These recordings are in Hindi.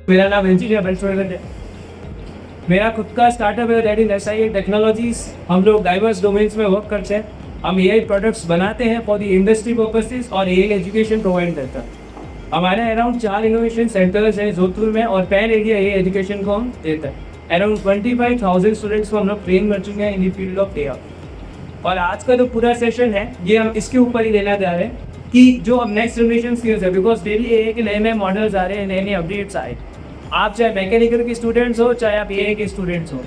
मेरा नाम रंजीत है। मेरा खुद का स्टार्टअप है दैट इज SIA टेक्नोलॉजीज। हम लोग डाइवर्स डोमेन्स में वर्क करते हैं। हम AI प्रोडक्ट्स बनाते हैं फॉर द इंडस्ट्री पर्पसेस और AI एजुकेशन प्रोवाइड करता है। हमारे अराउंड 4 इनोवेशन सेंटर्स हैं जोधपुर में और पैन एरिया AI एजुकेशन को हम देता है। अराउंड 25,000 स्टूडेंट्स को हम लोग ट्रेन कर चुके हैं in the field of AI। और आज का जो पूरा सेशन है ये हम इसके ऊपर ही लेना चाह रहे हैं कि जो अब नेक्स्ट जनरेशन स्किल्स है, बिकॉज डेली AI के नए नए मॉडल्स आ रहे हैं, नए नए अपडेट्स आए। आप चाहे मैकेनिकल के स्टूडेंट्स हो चाहे आप AI के स्टूडेंट्स हो,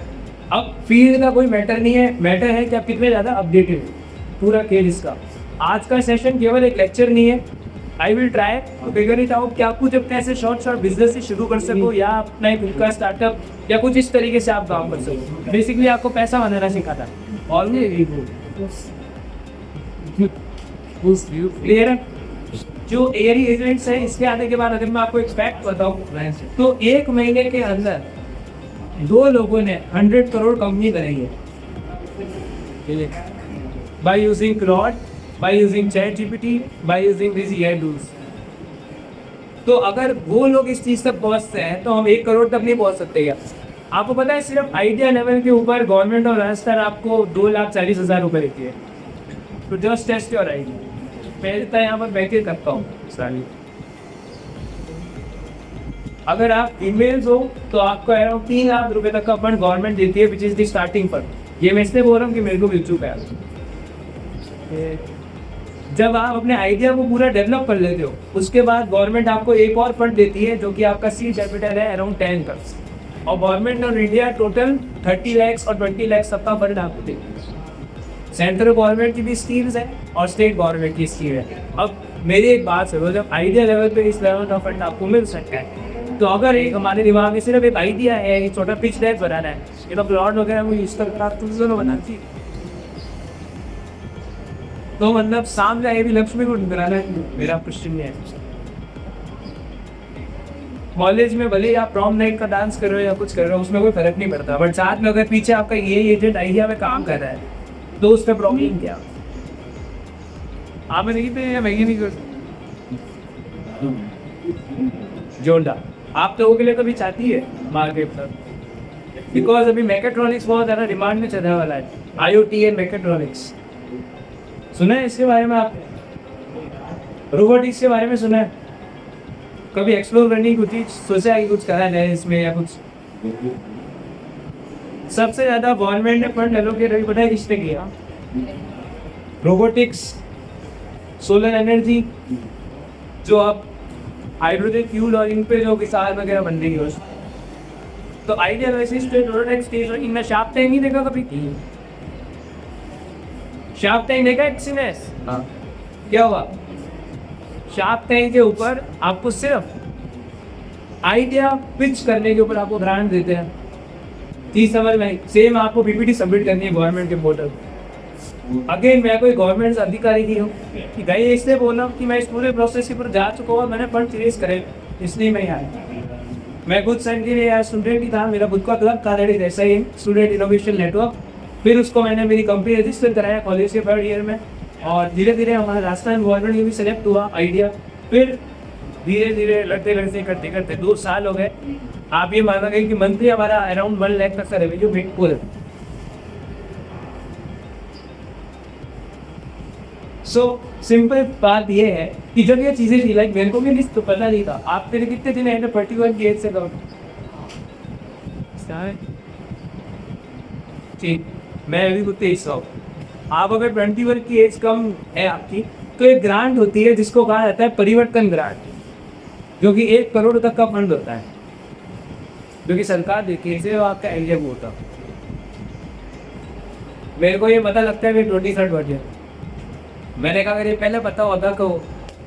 अब फील्ड का कोई मैटर नहीं है, मैटर है कि आप कितने ज़्यादा अपडेटेड हो। पूरा खेल इसका। आज का सेशन केवल एक लेक्चर नहीं है। I will try to figure it out कि आप कुछ अपने ऐसे शॉर्ट बिजनेस से शुरू कर सको या अपना एक खुद का स्टार्टअप या कुछ इस तरीके से आप काम कर सको। बेसिकली आपको पैसा बनाना सिखाता है। और क्लियर है? जो AI एजेंट्स है, इसके आने के बाद अगर मैं आपको एक फैक्ट बताऊं तो 1 महीने के अंदर 2 लोगों ने 100 करोड़ कंपनी बनाई है by using Claude, by using ChatGPT, by using this AI tools. तो अगर वो लोग इस चीज़ तक पहुंचते हैं तो हम 1 करोड़ तक नहीं पहुंच सकते। क्या आपको पता है? सिर्फ आइडिया लेवल के ऊपर गवर्नमेंट और राजस्थान आपको 2,40,000 रुपये देती है। तो जस्ट टेस्ट योर आइडिया। मैं तो यहाँ पर बैठ के करता हूँ सारी। अगर आप ईमेल्स हो तो आपको अराउंड 3 लाख रुपए तक का फंड गवर्नमेंट देती है, which is the starting fund. ये मैं इसलिए बोल रहा हूँ कि मेरे को मिल चुका है। जब आप अपने आइडिया को पूरा डेवलप कर लेते हो उसके बाद गवर्नमेंट आपको एक और फंड देती है जो कि आपका सीड कैपिटल है अराउंड 10 करोड़। और गवर्नमेंट और इंडिया टोटल 30 लाख और 20 लाख सबका फंड आपको देती है। सेंट्रल गवर्नमेंट की भी स्कीम्स है और स्टेट गवर्नमेंट की स्कीम है। अब मेरी एक बात है, जब आइडिया लेवल पे इस लेवल का फंड आपको मिल सकता है तो अगर एक हमारे दिमाग में सिर्फ एक आइडिया है, एक छोटा पिच डेक बनाना है, ये तो प्लॉट वगैरह मुझे इस तरह बनाती तो मतलब सामने ये भी लक्ष्मी को कराना है। मेरा क्वेश्चन है, कॉलेज में भले आप प्रॉम नाइट का डांस कर रहे हो या कुछ कर रहे हो उसमें कोई फर्क नहीं पड़ता, बट साथ में अगर पीछे आपका ये एजेंट आइडिया में काम कर रहा है तो उसका प्रॉब्लम क्या? आप नहीं पे या मैं नहीं कर जोड़ा आप लोगों के लिए कभी चाहती है मार्केट पर, बिकॉज अभी मैकेट्रॉनिक्स बहुत ज़्यादा डिमांड में चलने वाला है। IoT एंड मैकेट्रॉनिक्स सुना है इसके बारे में? आप रोबोटिक्स के बारे में सुना है? कभी एक्सप्लोर करने की कुछ सोचा है कि कुछ करा जाए इसमें या कुछ? सबसे ज़्यादा गवर्नमेंट ने फंड एलोकेट अभी पता है किसने किया? रोबोटिक्स, सोलर एनर्जी, जो अब हाइड्रोजन फ्यूल और इन पे जो मिसाइल वगैरह बन रही है। तो आइडिया वैसे स्टेज इनमें शार्प टैंक नहीं देखा कभी? शार्प टैंक देखा किसी ने? क्या हुआ? शार्प टैंक के ऊपर आपको सिर्फ आइडिया पिच करने के ऊपर आपको ग्रांट देते हैं। 30 समझ में सेम आपको PPT सबमिट करनी है गवर्नमेंट के पोर्टल। अगेन मैं कोई गवर्नमेंट अधिकारी नहीं हूँ कि भाई इसलिए बोला कि मैं इस पूरे प्रोसेस के ऊपर जा चुका हूँ, मैंने फंड रिलीज करे इसलिए मैं आया। मैं खुद स्टूडेंट ही था, मेरा खुद का क्लब था SIA स्टूडेंट इनोवेशन नेटवर्क। फिर उसको मैंने मेरी कंपनी रजिस्टर कराया कॉलेज के 3rd ईयर में और धीरे धीरे हमारा राजस्थान गवर्नमेंट में भी सेलेक्ट हुआ आइडिया। फिर धीरे धीरे लड़ते करते करते 2 साल हो गए। आप ये माना गए कि मंथली हमारा अराउंड 1 लाख तक का रेवेन्यू बिल्कुल। सो सिंपल बात ये है कि जब ये चीज़ें थी, लाइक मेरे को भी लिस्ट तो पता नहीं था। आप तेरे कितने दिन है 31 की एज से कम? ठीक, मैं अभी कुछ 23 हूँ। आप अगर 21 की एज कम है आपकी तो एक ग्रांट होती है जिसको कहा जाता है परिवर्तन ग्रांट, जो कि 1 करोड़ तक का फंड होता है जो कि सरकार देती है। इसे आपका आइडिया होता। मेरे को ये पता लगता है कि 23 बजे मैंने कहा अगर ये पहले पता होता तो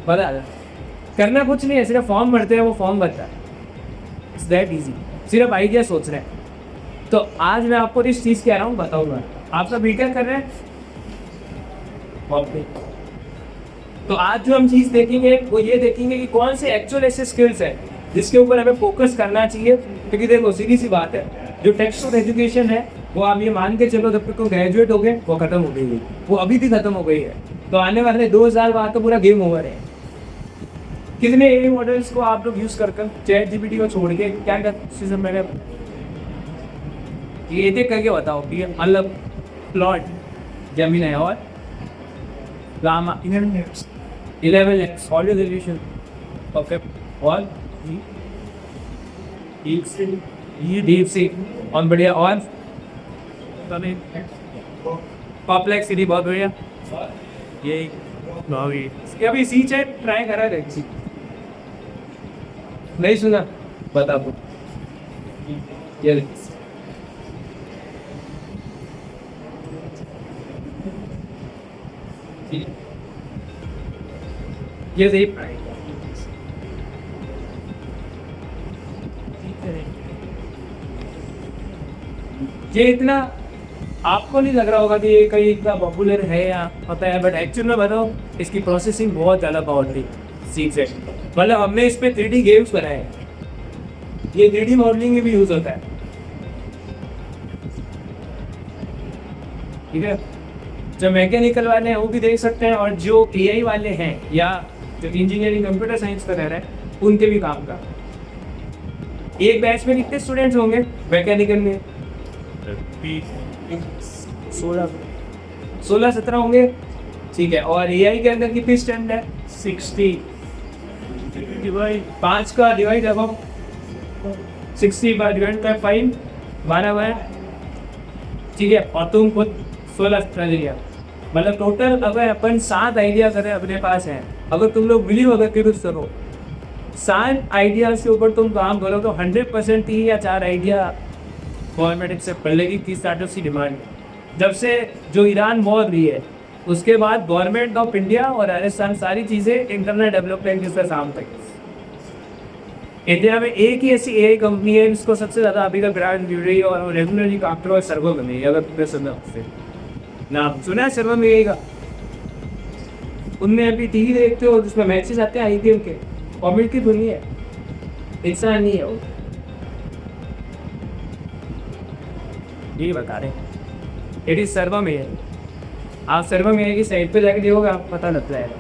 बता करना कुछ नहीं है, सिर्फ फॉर्म भरते हैं, वो फॉर्म भरता है। इट्स दैट ईजी, सिर्फ आइडिया सोच रहे हैं। तो आज मैं आपको इस चीज़ के अराउंड बताऊंगा। आपका बीटेक कर रहे हैं, तो आज जो हम चीज़ देखेंगे वो ये देखेंगे कि कौन से एक्चुअल ऐसे स्किल्स हैं जिसके ऊपर हमें फोकस करना चाहिए। क्योंकि देखो सीधी सी बात है, जो टेक्स्ट ऑफ एजुकेशन है वो आप ये मान के चलो जब तक ग्रेजुएट हो गए वो खत्म हो गई है, वो अभी भी खत्म हो गई है। तो आने वाले 2 साल बाद तो पूरा गेम ओवर है। कितने ए मॉडल्स को आप लोग यूज़ कर चैट जीपीटी को छोड़ के क्या क्या सिस्टम मैंने ये देख करके बताओ कि मतलब प्लॉट जमीन है और gamma 11x audio resolution perfect और डीप सी और बढ़िया और कॉम्प्लेक्सिटी बहुत बढ़िया यही अभी सी चैट ट्राई करा है नहीं सुना बता दो ये सही ये इतना आपको नहीं लग रहा होगा कि ये कहीं इतना पॉपुलर है या पता है, बट एक्चुअल में बताओ इसकी प्रोसेसिंग बहुत ज़्यादा पावरफुल सी से मतलब हमने इस पर 3D गेम्स बनाए हैं, ये 3D मॉडलिंग में भी यूज़ होता है। ठीक है, जो मैकेनिकल वाले हैं वो भी देख सकते हैं और जो AI वाले हैं या जो इंजीनियरिंग कंप्यूटर साइंस का रह रहे हैं उनके भी काम का। एक बैच में कितने स्टूडेंट्स होंगे मैकेनिकल में? 16-17 होंगे। ठीक है, और AI के अंदर कितनी स्टैंड है? 60 डिवाइड 5 का डिवाइड है 60 बाय डिवाइड बाय 5 12 बाय। ठीक है, और तुम खुद 16-17 लिया, मतलब टोटल अगर अपन 7 आइडिया करें अपने पास हैं, अगर तुम लोग बिलीव अगर कि कुछ करो 7 आइडियाज़ के ऊपर तुम काम करो तो 100% 3 या 4 आइडिया गवर्नमेंट एक्सेप्ट कर लेगी कि स्टार्टअप की डिमांड। जब से जो ईरान वॉर रही है उसके बाद गवर्नमेंट ऑफ इंडिया और राजस्थान सारी चीज़ें इंटरनेट डेवलपमेंट के साथ तक। इंडिया में एक ही ऐसी AI कंपनी है जिसको सबसे ज़्यादा अभी तक ग्रांट मिल रही है और रेगुलरली काम करो सर्वर बन रही है। अगर तुमने सुना उससे नाम सुना है सर्वर में AI का, उनमें अभी टीवी देखते हो जिसमें मैचेस आते हैं IPL के, कॉमेडी की दुनिया है, इंसान नहीं है वो। ये बता रहे इट इज सर्वर में है, आप सर्वर में की साइट पे जाके देखोगे आपको पता लगता है।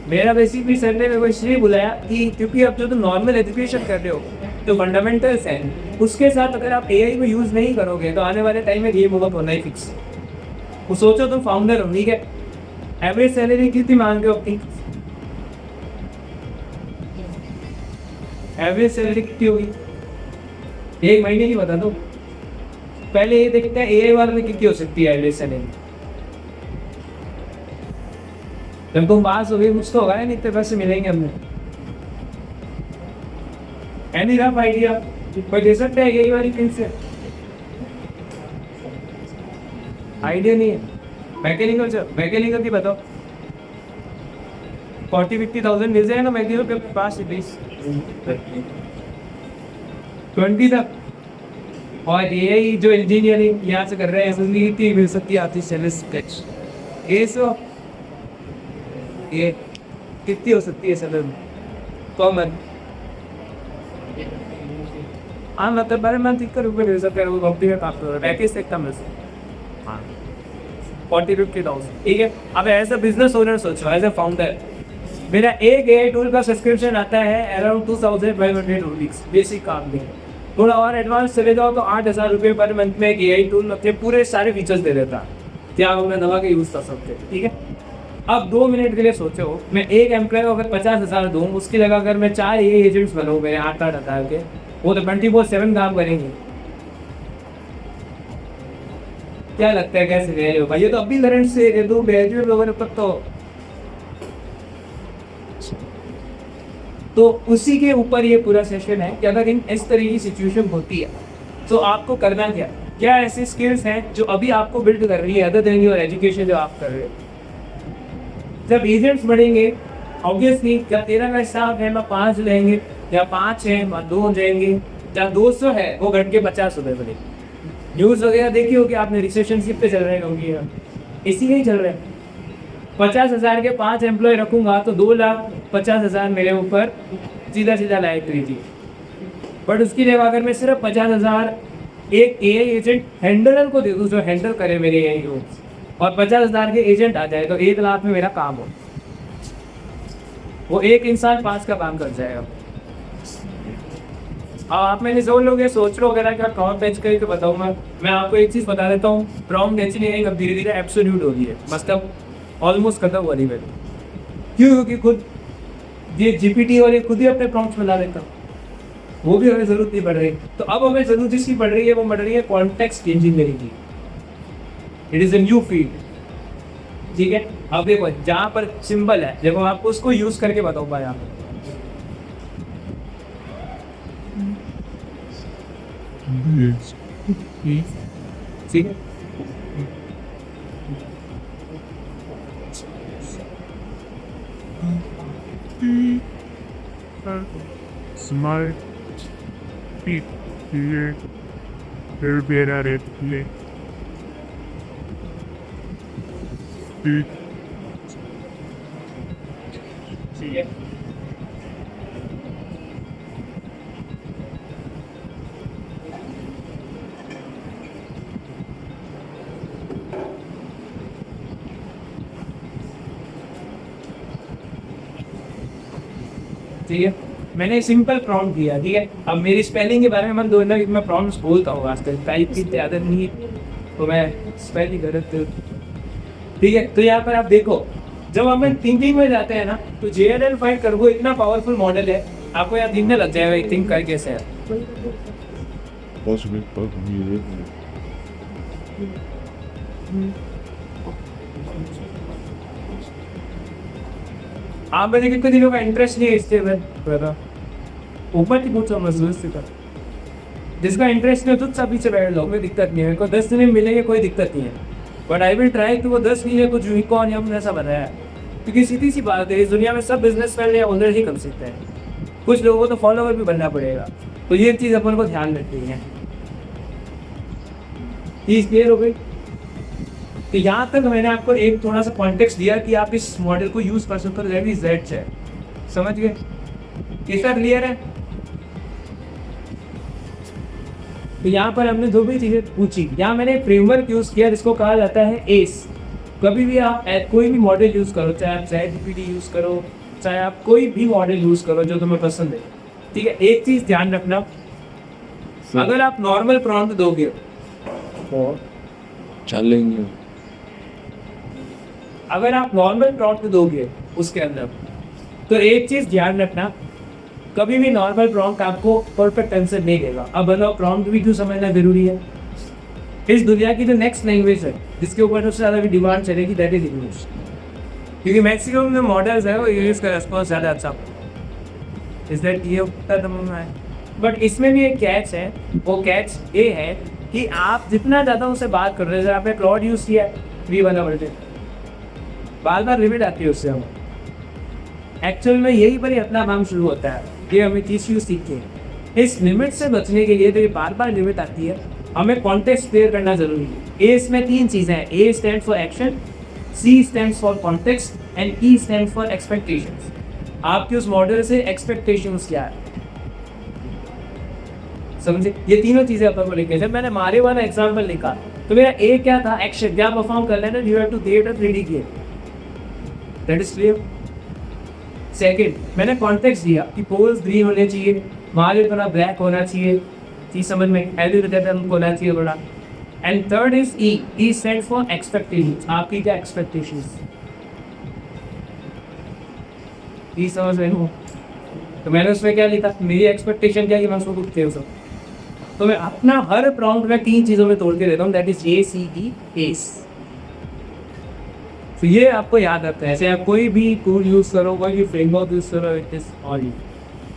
मेरा बेसिकली सर ने मेरे को इसलिए बुलाया कि क्योंकि अब जो तुम नॉर्मल एजुकेशन कर रहे हो तो फंडामेंटल्स हैं, उसके साथ अगर आप AI को यूज़ नहीं करोगे तो आने वाले टाइम में ये बहुत होना ही फिक्स। वो सोचो तुम फाउंडर हो, ठीक है, एवरेज सैलरी कितनी मांग रहे हो अपनी? एवरेज सैलरी कितनी होगी एक महीने की बता दो। पहले ये देखते हैं AI वाले में कितनी हो सकती है एवरेज सैलरी। जब तुम पास हो गई कुछ तो होगा नहीं, इतने पैसे मिलेंगे हमें। एनी रफ आइडिया कोई दे सकता है AI वाली फील्ड से? आइडिया नहीं है। मैकेनिकल की बताओ 40-50,000 मिल जाएगा मैकेनिकल के पास 20 तक। और AI जो इंजीनियरिंग यहाँ से कर रहे हैं उसमें कितनी मिल सकती है आती स्केच ये कितनी हो सकती है सैलरी कॉमन? हाँ मतलब बारे में दिक्कत रुपये मिल सकते हैं वो कंपनी में काम कर रहा है, पैकेज से कम मिल सकता है 40-50,000। ठीक है, अब एज अ बिजनेस ओनर सोचो, एज अ फाउंडर मेरा एक AI टूल का सब्सक्रिप्शन आता है अराउंड 2,500 रुपीज़ बेसिक काम में। थोड़ा और एडवांस चले जाओ तो 8,000 रुपये पर मंथ में एक AI टूल अपने पूरे सारे फीचर्स दे देता, क्या मैं दवा के यूज़ कर सकते। ठीक है, अब 2 मिनट के लिए सोचो मैं एक एम्प्लॉय को अगर 50,000 दूँ, उसकी जगह अगर मैं 4 AI एजेंट्स बनूँ मेरे 8-8 के, वो तो 24/7 काम करेंगे। क्या लगता है कैसे रह रहे हो भाई? ये तो अभी करंट से ग्रेजुएट लोगों ने तक तो उसी के ऊपर ये पूरा सेशन है कि अगर इन इस तरह की सिचुएशन होती है तो आपको करना क्या ऐसी स्किल्स हैं जो अभी आपको बिल्ड कर रही है अदर देन योर एजुकेशन जो आप कर रहे हो। जब एजेंट्स बढ़ेंगे ऑब्वियसली जब 13 का स्टाफ है मैं 5 लेंगे या 5 है 2 जाएंगे, जहाँ 200 है वो घट के 50 रुपये बने। न्यूज़ वगैरह देखी होगी आपने, रिसेशनशिप पे चल रहे होंगे, इसी ही चल रहे हैं। 50,000 के 5 एम्प्लॉय रखूँगा तो 2,50,000 मेरे ऊपर सीधा लायक लीजिए। बट उसकी जगह अगर मैं सिर्फ 50,000 एक AI एजेंट हैंडलर को दे दूँ जो हैंडल करे मेरे AI को, और 50,000 के एजेंट आ जाए तो 1 लाख में मेरा काम हो। वो एक इंसान 5 का काम कर जाएगा। अब आप मैंने जो लोग ये सोच लो अगर क्या प्रॉम्प्ट बेच करके बताऊंगा, मैं आपको एक चीज़ बता देता हूँ, प्रॉम्प्ट इंजीनियरिंग अब धीरे धीरे एब्सोल्यूट हो रही है, मतलब ऑलमोस्ट खत्म हो रही है। क्यों? क्योंकि खुद ये जीपीटी और ये खुद ही अपने प्रॉम्प्ट्स बना लेता, वो भी हमें ज़रूरत नहीं पड़ रही। तो अब हमें ज़रूरत जिसकी पड़ रही है वो पड़ रही है कॉन्टेक्स्ट इंजीनियरिंग की। It is a new field, ठीक है। अब देखो जहाँ पर सिंबल है, देखो आपको उसको यूज़ करके बताऊँगा यहाँ पर, ठीक है। Smart feet here, better at play. ठीक है। ठीक है, मैंने सिंपल प्रॉम्प्ट दिया, ठीक है। अब मेरी स्पेलिंग के बारे में मैं दो ना मैं प्रॉम्प्ट्स बोलता हूँ आजकल, टाइप की आदत नहीं है तो मैं स्पेलिंग गलत, ठीक है। तो यहाँ पर आप देखो, जब हम थिंकिंग में जाते हैं ना तो JNN 5 टर्बो इतना पावरफुल मॉडल है, आपको यहाँ दिखने लग जाएगा थिंक कर कैसे है। Possibly, but we आप मैंने कितने दिनों का इंटरेस्ट नहीं है इससे ऊपर की पूछो मजदूर से कर, जिसका इंटरेस्ट नहीं हो तो सब पीछे बैठ लो, कोई दिक्कत नहीं है। को 10 दिन मिलेंगे कोई दिक्कत नहीं है, बट आई विल ट्राई कि वो 10 महीने कुछ यूनिकॉर्न या ऐसा बनाया है, क्योंकि सीधी सी बात है इस दुनिया में सब बिजनेसमैन या ओनर ही कर सकते हैं, कुछ लोगों को तो फॉलोवर भी बनना पड़ेगा। तो ये चीज़ अपन को ध्यान रखनी है। चीज़ क्लियर हो गई? तो यहाँ तक मैंने आपको एक थोड़ा सा कॉन्टेक्स्ट दिया कि आप इस मॉडल को यूज़ कर सकते हो, रेडी जेड है, समझ गए? कितना क्लियर है? तो यहाँ पर हमने दो भी चीज़ें पूछी। यहाँ मैंने फ्रेमवर्क यूज़ किया जिसको कहा जाता है एस। कभी भी आप कोई भी मॉडल यूज़ करो, चाहे आप ChatGPT यूज़ करो, चाहे आप कोई भी मॉडल यूज़ करो जो तुम्हें पसंद है, ठीक है। एक चीज़ ध्यान रखना, अगर आप नॉर्मल प्रॉम्प्ट दोगे तो चलेंगे, अगर आप नॉर्मल प्रॉम्प्ट दोगे उसके अंदर, तो एक चीज़ ध्यान रखना, कभी भी नॉर्मल प्रॉम्प्ट आपको परफेक्ट आंसर नहीं देगा। अब बताओ प्रॉम्प्ट भी क्यों समझना जरूरी है? इस दुनिया की जो नेक्स्ट लैंग्वेज है जिसके ऊपर सबसे ज़्यादा भी डिमांड चलेगी, दैट इज इंग्लिश, क्योंकि मैक्सिमम जो मॉडल्स है वो इंग्लिश का रिस्पॉन्स ज़्यादा अच्छा इस दैट ये है। बट इसमें भी एक कैच है, वो कैच ये है कि आप जितना ज़्यादा उससे बात कर रहे हैं, जैसे आपने क्लाउड यूज़ किया है, V1 बार बार लिमिट आती है उससे, हम एक्चुअल में यही पर ही अपना काम शुरू होता है। ये हमें चीज़ सीखी है। इस लिमिट से बचने के लिए तो ये बार बार लिमिट आती है, हमें कॉन्टेक्स्ट क्लियर करना जरूरी है। ए इसमें 3 चीज़ें हैं, A stand for action, C stand for context and E stand for expectations. आपके उस मॉडल से एक्सपेक्टेशंस क्या है, समझे? ये तीनों चीज़ें अपन को लिखनी है। जब मैंने मारे वाला एग्जाम्पल लिखा तो मेरा A क्या था, एक्शन, क्या परफॉर्म कर लेना, you have to create a 3D game, that is clear. Second, मैंने कॉन्टेक्स्ट दिया कि पोल्स ग्रीन होने चाहिए, मारे थोड़ा ब्लैक होना चाहिए, चीज समझ में एल्गोरिथम होना चाहिए थोड़ा। And third is E stand for expectations. आपकी क्या एक्सपेक्टेशंस, ई समझ में हो? तो मैंने उसमें क्या लिखा, मेरी एक्सपेक्टेशन क्या है कि मैं उसको कुछ दे सकूं। तो मैं अपना हर प्रॉम्प्ट में 3 चीज़ों में तोड़ के देता हूँ, दैट इज ACE एस। तो ये आपको याद रखना है। ऐसे आप कोई भी टूल यूज़ करो, कोई भी फ्रेमवर्क यूज़ करो, इट इज ऑल यू।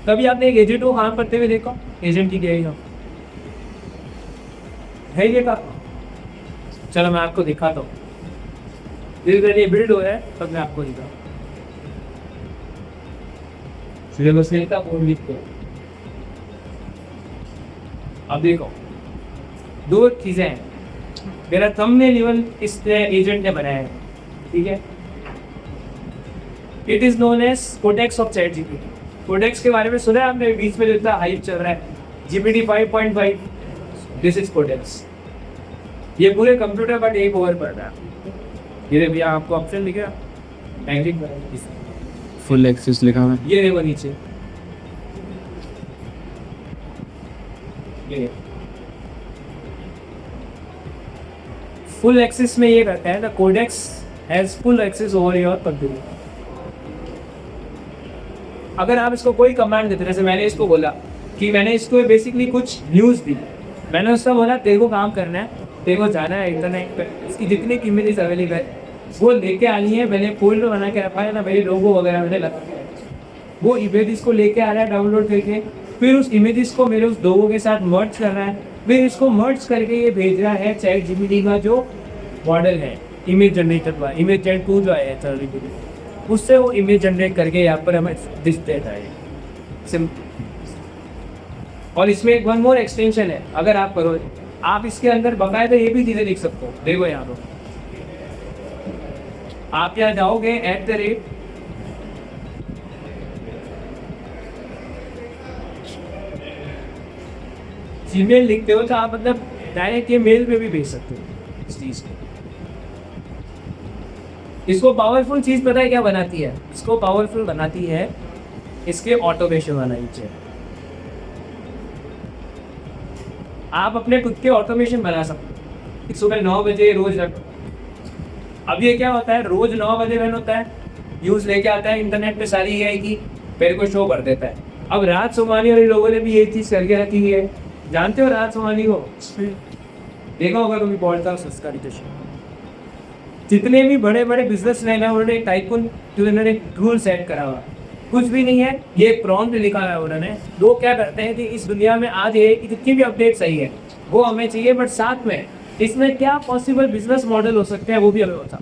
कभी आपने एक एजेंट को काम करते हुए देखा? एजेंट की क्या है ये का? चलो मैं आपको दिखाता हूँ, धीरे ये बिल्ड हो रहा है तब मैं आपको दिखा। सिलेबस का बोर्ड लिख के अब देखो, 2 चीज़ें हैं। मेरा थंबनेल इवन इस एजेंट ने बनाया है, ठीक है। It is known as codex of ChatGPT। Codex के बारे में सुना है आपने? बीच में जो इतना हाइप चल रहा है, GPT 5.5, दिस इज कोडेक्स। ये पूरे कंप्यूटर पर टेक ओवर कर रहा है। ये भी आपको ऑप्शन दिखेगा, फुल एक्सेस लिखा हुआ है। ये देखो नीचे, ये फुल एक्सेस में ये रहता है, the codex has full access over your computer. अगर आप इसको कोई कमांड देते, जैसे मैंने इसको बोला कि मैंने इसको बेसिकली कुछ न्यूज़ दी, मैंने उसका बोला तेरे को काम करना है, तेरे को जाना है इंटरनेट पर, इसकी जितनी इमेजेस अवेलेबल है वो लेके आनी है। मैंने फोल्डर बना के रखा है ना, मेरे लोगो वगैरह मैंने लगा के, वो इमेजेस को लेके आ रहा है डाउनलोड करके, फिर उस इमेजेस को मेरे उस लोगों के साथ मर्ज कर रहा है, फिर इसको मर्ज करके ये भेज रहा है चैट जीपीटी का जो मॉडल है, इमेज जनरेटर वाला, इमेज जेन 2 जो है उससे वो इमेज जनरेट करके यहाँ पर हमें दिख देता है सिंपल। और इसमें एक वन मोर एक्सटेंशन है, अगर आप करो, आप इसके अंदर बकायदा ये भी चीज़ें लिख सकते हो। देखो यहाँ पर आप यहाँ जाओगे @ जीमेल लिखते हो तो आप मतलब डायरेक्ट ये मेल पे भी भेज सकते हो इस चीज़ को। इसको पावरफुल चीज़ पता है क्या बनाती है? इसको पावरफुल बनाती है इसके ऑटोमेशन वाला फीचर। आप अपने खुद के ऑटोमेशन बना सकते हो। सुबह 9 बजे रोज रख, अब ये क्या होता है, रोज 9 बजे रन होता है, न्यूज़ लेके आता है इंटरनेट पे सारी AI की, मेरे को शो कर देता है। अब राज सोमानी और इन लोगों ने भी ये चीज़ करके रखी है, जानते हो राज सोमानी को? देखा होगा कभी पॉडकास्ट उसका डिस्कशन। जितने भी बड़े बड़े बिजनेसमैन हैं उन्होंने एक टाइकून जो उन्होंने एक रूल सेट करा हुआ, कुछ भी नहीं है, ये प्रॉम्प्ट लिखा है उन्होंने। लोग क्या करते हैं कि इस दुनिया में आज ये कि जितनी भी अपडेट सही है वो हमें चाहिए, बट साथ में इसमें क्या पॉसिबल बिजनेस मॉडल हो सकते हैं वो भी हमें होता।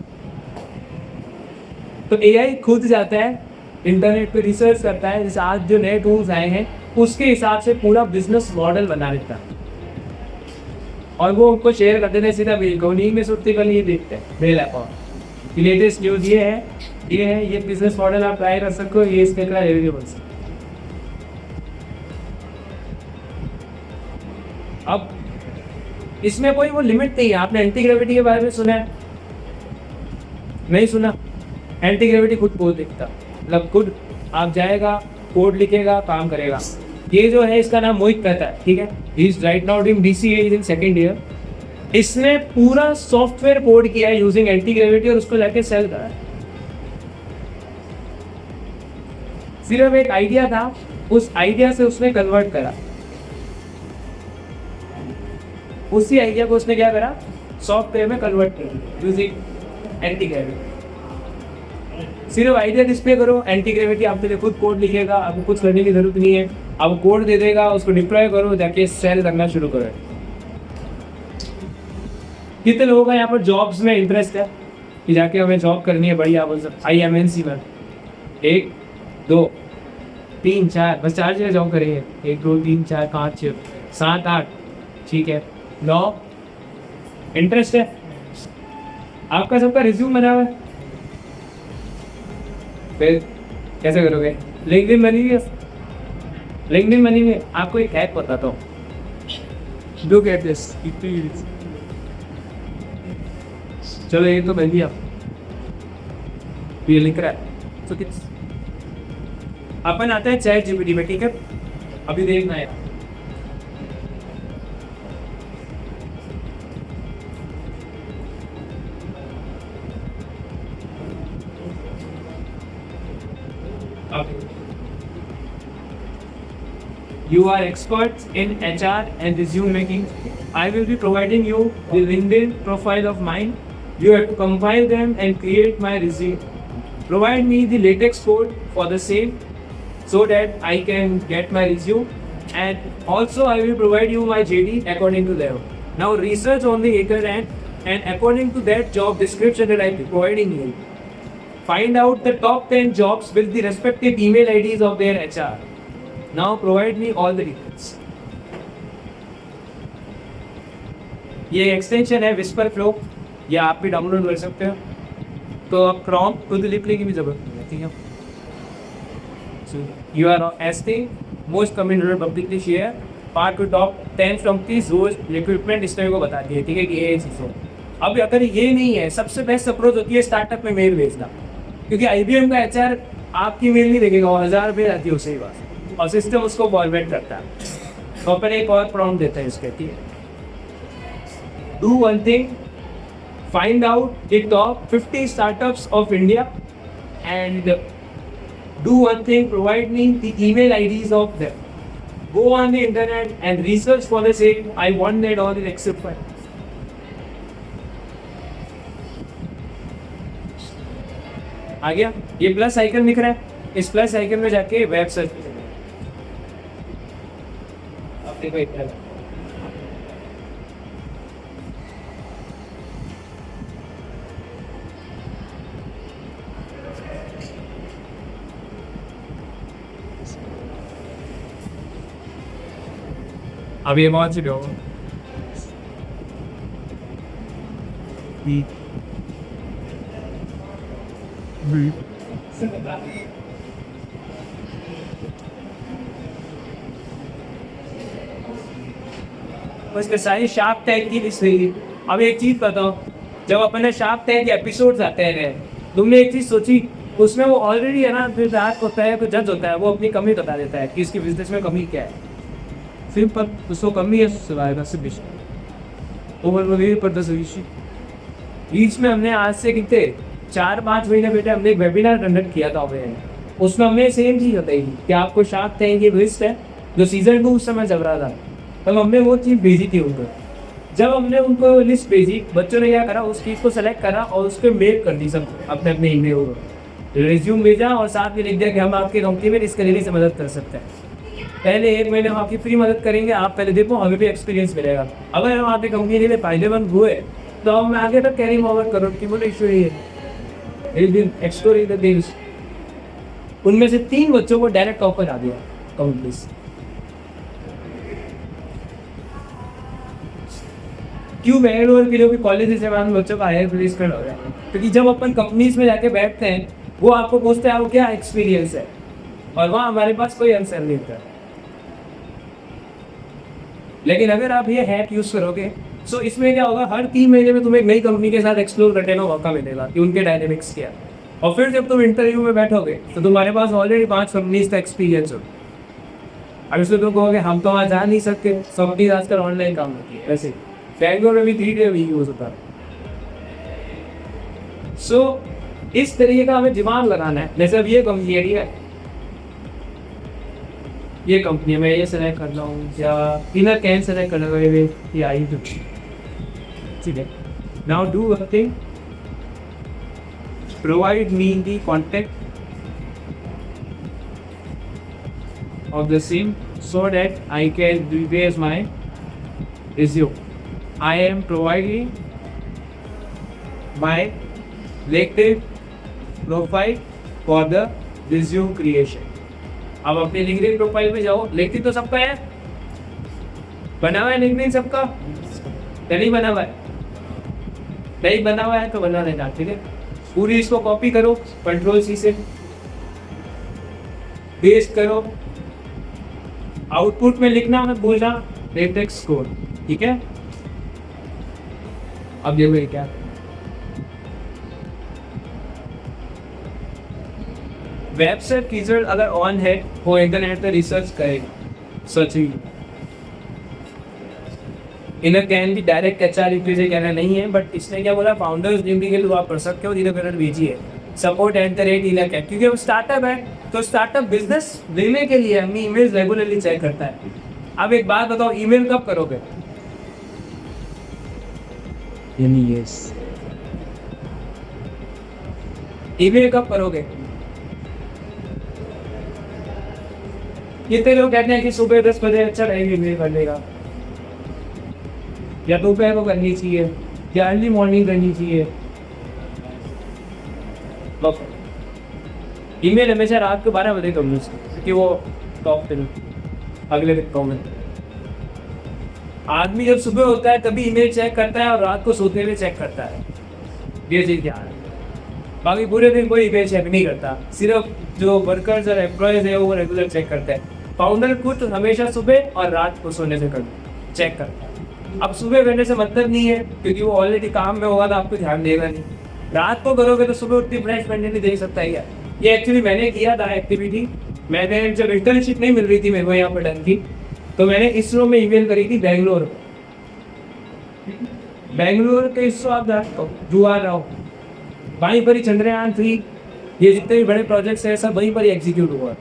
तो AI खुद जाता है इंटरनेट पे रिसर्च करता है, जैसे आज जो नए टूल्स आए हैं उसके हिसाब से पूरा बिजनेस मॉडल बना देता है और वो उनको शेयर कर देते हैं सीधा मेल को। उन्हीं में सुनते कल ये देखते हैं मेल अकाउंट की लेटेस्ट न्यूज़ ये है, ये बिजनेस मॉडल आप ट्राई कर सकते हो, ये इसके का रेवेन्यू बन सकता है। अब इसमें कोई वो लिमिट नहीं है। आपने एंटी ग्रेविटी के बारे में सुना है? नहीं सुना? एंटी ग्रेविटी खुद बोल देता, मतलब खुद आप जाएगा, कोड लिखेगा, काम करेगा। ये जो है इसका नाम मोहित कहता है, ठीक है, he is right now doing DCA, is in second year. इसने पूरा सॉफ्टवेयर कोड किया है यूजिंग एंटी ग्रेविटी और उसको जाके सेल करा है। सिर्फ एक आइडिया था, उस आइडिया से उसने कन्वर्ट करा, उसी आइडिया को उसने क्या करा, सॉफ्टवेयर में कन्वर्ट किया यूजिंग एंटी ग्रेविटी। सिर्फ आइडिया डिस्प्ले करो, एंटी ग्रेविटी आपके लिए खुद कोड लिखेगा, आपको कुछ करने की जरूरत नहीं है, आप कोड दे देगा, उसको डिप्लॉय करो, जाके सेल करना शुरू करो। कितने लोगों का यहाँ पर जॉब्स में इंटरेस्ट है कि जाके हमें जॉब करनी है बढ़िया, बोल सकते IMNC में 1 2 3 4, बस 4 जगह जॉब करेंगे, 1 2 3 4 5 6 7 8, ठीक है, 9 इंटरेस्ट है आपका, सबका रिज्यूम बना हुआ है, फिर कैसे करोगे? लिंक्डइन बनी हुई है। लिंक्डइन बनी हुई है, आपको एक हैक बताता हूँ, लुक एट दिस। चलो ये तो बन गया, ये लिख रहा है, तो अपन आता है चैट जीपीटी में, ठीक है, अभी देखना है। You are experts in HR and resume making. I will be providing you the LinkedIn profile of mine. You have to compile them and create my resume. Provide me the latex code for the same so that I can get my resume. And also I will provide you my JD according to them. Now research on the HackerRank and according to that job description that I am providing you, find out the top 10 jobs with the respective email IDs of their HR. Now provide me all the details. ये एक्सटेंशन है विस्पर फ्लो, ये आप भी डाउनलोड कर सकते हो। तो अब प्रॉम्प्ट खुद लिखने की भी जरूरत नहीं है, ठीक है। So you are asking most commented publicly share part to top 10 from these roles recruitment इस तरह को बताती है, ठीक है, कि ये चीज़ हो। अब अगर ये नहीं है, सबसे बेस्ट अप्रोच होती है स्टार्टअप में मेल भेजना, क्योंकि IBM का HR आपकी मेल नहीं देखेगा, वो 1000 रुपये आती है उसे ही बात, और सिस्टम उसको फॉरवर्ड करता है। तो अपन एक और प्रॉम्प्ट देते हैं इसके, ठीक है। Do one thing, find out the top 50 startups of India and do one thing, provide me the email IDs of them. Go on the internet and research for the same. I want that all in Excel file. आ गया, ये प्लस आइकन दिख रहा है, इस प्लस आइकन में जाके वेब सर्च अपने को इतना अब ये बहुत सी लोग B B उसके सारे शार्प टैग की लिस्ट रही। अब एक चीज़ बताओ, जब अपने शार्प टैग के एपिसोड्स आते हैं, तुमने एक चीज़ सोची, उसमें वो ऑलरेडी है ना, फिर रात होता है, कोई जज होता है, वो अपनी कमी बता देता है कि इसकी बिजनेस में कमी क्या है। सिंपल, उसको कमी है सिवाय से विषय ओवर वगैरह पर 10 विषय। बीच में हमने आज से कितने 4-5 महीने बेटे हमने एक वेबिनार कंडक्ट किया था, उसमें हमने सेम चीज़ बताई कि आपको शार्प टैंक की लिस्ट है जो सीजन 2 उस समय चल रहा था, तब हमने वो चीज़ भेजी थी उनको। जब हमने उनको लिस्ट भेजी, बच्चों ने क्या करा, उस चीज़ को सेलेक्ट करा और उस पर मेल कर दी सब अपने अपने ईमेल को, रिज्यूम भेजा और साथ में लिख दिया कि हम आपकी कंपनी में इस करियर से मदद कर सकते हैं। पहले 1 महीने हम आपकी फ्री मदद करेंगे, आप पहले देखो, हमें भी एक्सपीरियंस मिलेगा। अगर हम आपकी कंपनी के लिए फायदेमंद हुए तो हम आगे तक कैरी फॉरवर्ड करो कि बोले इशू ये एक्सप्लोर द थिंग्स। उनमें से 3 बच्चों को डायरेक्ट ऑफर आ गया कंपनी से। क्यों बेंगलोर के जो भी कॉलेज से बच्चों का हायर प्लेसमेंट हो रहा है, क्योंकि जब अपन कंपनीज में जाके बैठते हैं, वो आपको पूछते हैं आपको क्या एक्सपीरियंस है, और वहाँ हमारे पास कोई आंसर नहीं होता। लेकिन अगर आप ये हैक यूज करोगे, सो इसमें क्या होगा, हर 3 महीने में तुम्हें एक नई कंपनी के साथ एक्सप्लोर करने का मौका मिलेगा कि उनके डायनेमिक्स क्या है। और फिर जब तुम इंटरव्यू में बैठोगे तो तुम्हारे पास ऑलरेडी 5 कंपनीज का एक्सपीरियंस हो। अब इसमें तुम कहोगे हम तो वहाँ जा नहीं सकते, कंपनी आजकल ऑनलाइन काम होती है। वैसे बैंगलोर में भी 3 डे वीक यूज होता है। सो इस तरीके का हमें दिमाग लगाना है। जैसे अब ये कंपनी है, ये कंपनी मैं ये सेलेक्ट कर रहा हूँ, या इनर कैन सेलेक्ट कर रहा हूँ, ये आई तो ठीक है। Now do one thing, provide me the contact of the same so that I can replace my resume. I am providing my LinkedIn profile for the resume creation. अब अपने LinkedIn प्रोफाइल पे जाओ। LinkedIn तो सबका है, बना हुआ है LinkedIn सबका, नहीं बना हुआ है, नहीं बना हुआ है तो बना लेना, ठीक है। पूरी इसको कॉपी करो, Ctrl+C से पेस्ट करो, आउटपुट में लिखना मत भूलना लेटेक्स स्कोर, ठीक है। अब देखो क्या वेबसाइट की रिजल्ट अगर ऑन है, वो इंटरनेट पे रिसर्च करेगा, सर्चिंग इनर कैन भी डायरेक्ट HR रिप्लेस कहना नहीं है, बट इसने क्या बोला, फाउंडर्स ड्यूटी के लिए आप पढ़ सकते हो, इधर कलर भेजिए support@इनर, क्योंकि वो स्टार्टअप है, तो स्टार्टअप बिजनेस लेने के लिए अपनी ईमेल रेगुलरली चेक करता है। अब एक बात बताओ, ईमेल कब करोगे? यस, ईमेल कब करोगे? कितने लोग कहते हैं कि सुबह 10 बजे अच्छा रहेगा ईमेल करने का, या दोपहर को करनी चाहिए, या अर्ली मॉर्निंग करनी चाहिए? ईमेल हमेशा रात को 12 बजे करूँ क्योंकि वो टॉप पे अगले दिन कॉमन। आदमी जब सुबह होता है तभी ईमेल चेक करता है और रात को सोते हुए चेक करता है, ये चीज़ ध्यान है। बाकी पूरे दिन कोई ईमेल चेक नहीं करता, सिर्फ जो वर्कर्स और एम्प्लॉयज़ है वो रेगुलर चेक करते हैं। फाउंडर खुद हमेशा सुबह और रात को सोने से चेक करता है। अब सुबह करने से मतलब नहीं है क्योंकि वो ऑलरेडी काम में होगा तो आपको ध्यान देगा नहीं। रात को करोगे तो सुबह उतनी फ्रेश बनने नहीं दे सकता है, ये एक्चुअली मैंने किया था एक्टिविटी। मैंने जब इंटर्नशिप नहीं मिल रही थी मेरे को यहाँ पर डन की, तो मैंने इसरो में ईमेल करी थी बेंगलोर के इसरो आप जुआ रहो वहीं पर ही चंद्रयान 3 ये जितने भी बड़े प्रोजेक्ट्स हैं सब वहीं पर ही एग्जीक्यूट हुआ।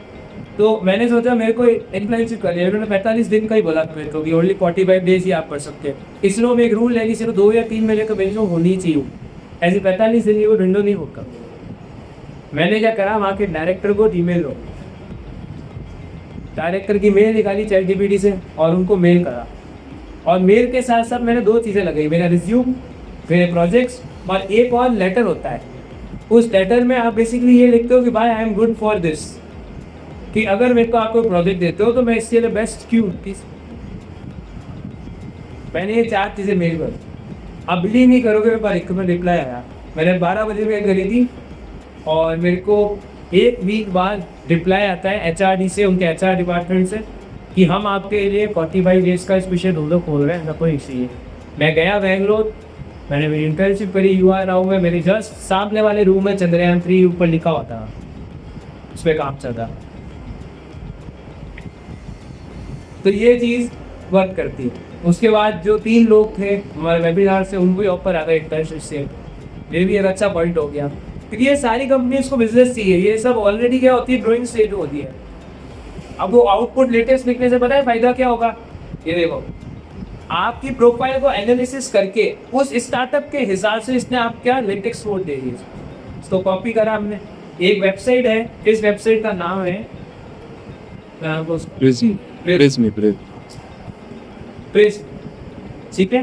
तो मैंने सोचा मेरे को इंटर्नशिप करनी है। उन्होंने 45 दिन का ही बोला मेरे को कि ओनली 45 डेज ही आप कर सकते हैं। इसरो में एक रूल है कि सिर्फ 2 या 3 महीने का विंडो होनी चाहिए, ऐसे 45 दिन की वो विंडो नहीं होगा। मैंने क्या करा, वहाँ के डायरेक्टर को ईमेल लो, डायरेक्टर की मेल निकाली ChatGPT से और उनको मेल करा। और मेल के साथ साथ मैंने 2 चीज़ें लगाई, मेरा रिज्यूम, मेरे प्रोजेक्ट्स और एक और लेटर होता है। उस लेटर में आप बेसिकली ये लिखते हो कि भाई I am good for this, कि अगर मेरे को आपको प्रोजेक्ट देते हो तो मैं इसके लिए बेस्ट क्यों। मैंने ये 4 चीज़ें मेल कर, अब बिलीव नहीं करोगे मेरे पास रिप्लाई आया। मैंने 12 बजे मेल करी थी और मेरे को 1 वीक बाद रिप्लाई आता है HRD से, उनके HR डिपार्टमेंट से, कि हम आपके लिए 45 डेज का स्पेशल विंडो खोल रहे हैं, ना कोई इश्यू है। मैं गया बेंगलोर, मैंने मेरी इंटर्नशिप करी UR में, मेरे जस्ट सामने वाले रूम में चंद्रयान 3 ऊपर लिखा हुआ था, उस पर काम चल रहा। तो ये चीज़ वर्क करती है। उसके बाद जो 3 लोग थे हमारे वेबिनार से, उनको भी ऑफर आ गया इंटर्नशिप से, ये भी एक अच्छा पॉइंट हो गया। क्योंकि ये सारी कंपनीज को बिजनेस चाहिए, ये सब ऑलरेडी क्या होती है, ड्राइंग स्टेज होती है। अब वो आउटपुट लेटेस्ट लिखने से पता है फायदा क्या होगा, ये देखो, आपकी प्रोफाइल को एनालिसिस करके उस स्टार्टअप के हिसाब से इसने आप क्या लेटेक्स कोड दे दिए, इसको कॉपी करा हमने। एक वेबसाइट है, इस वेबसाइट का नाम है प्रिज्म, ठीक है।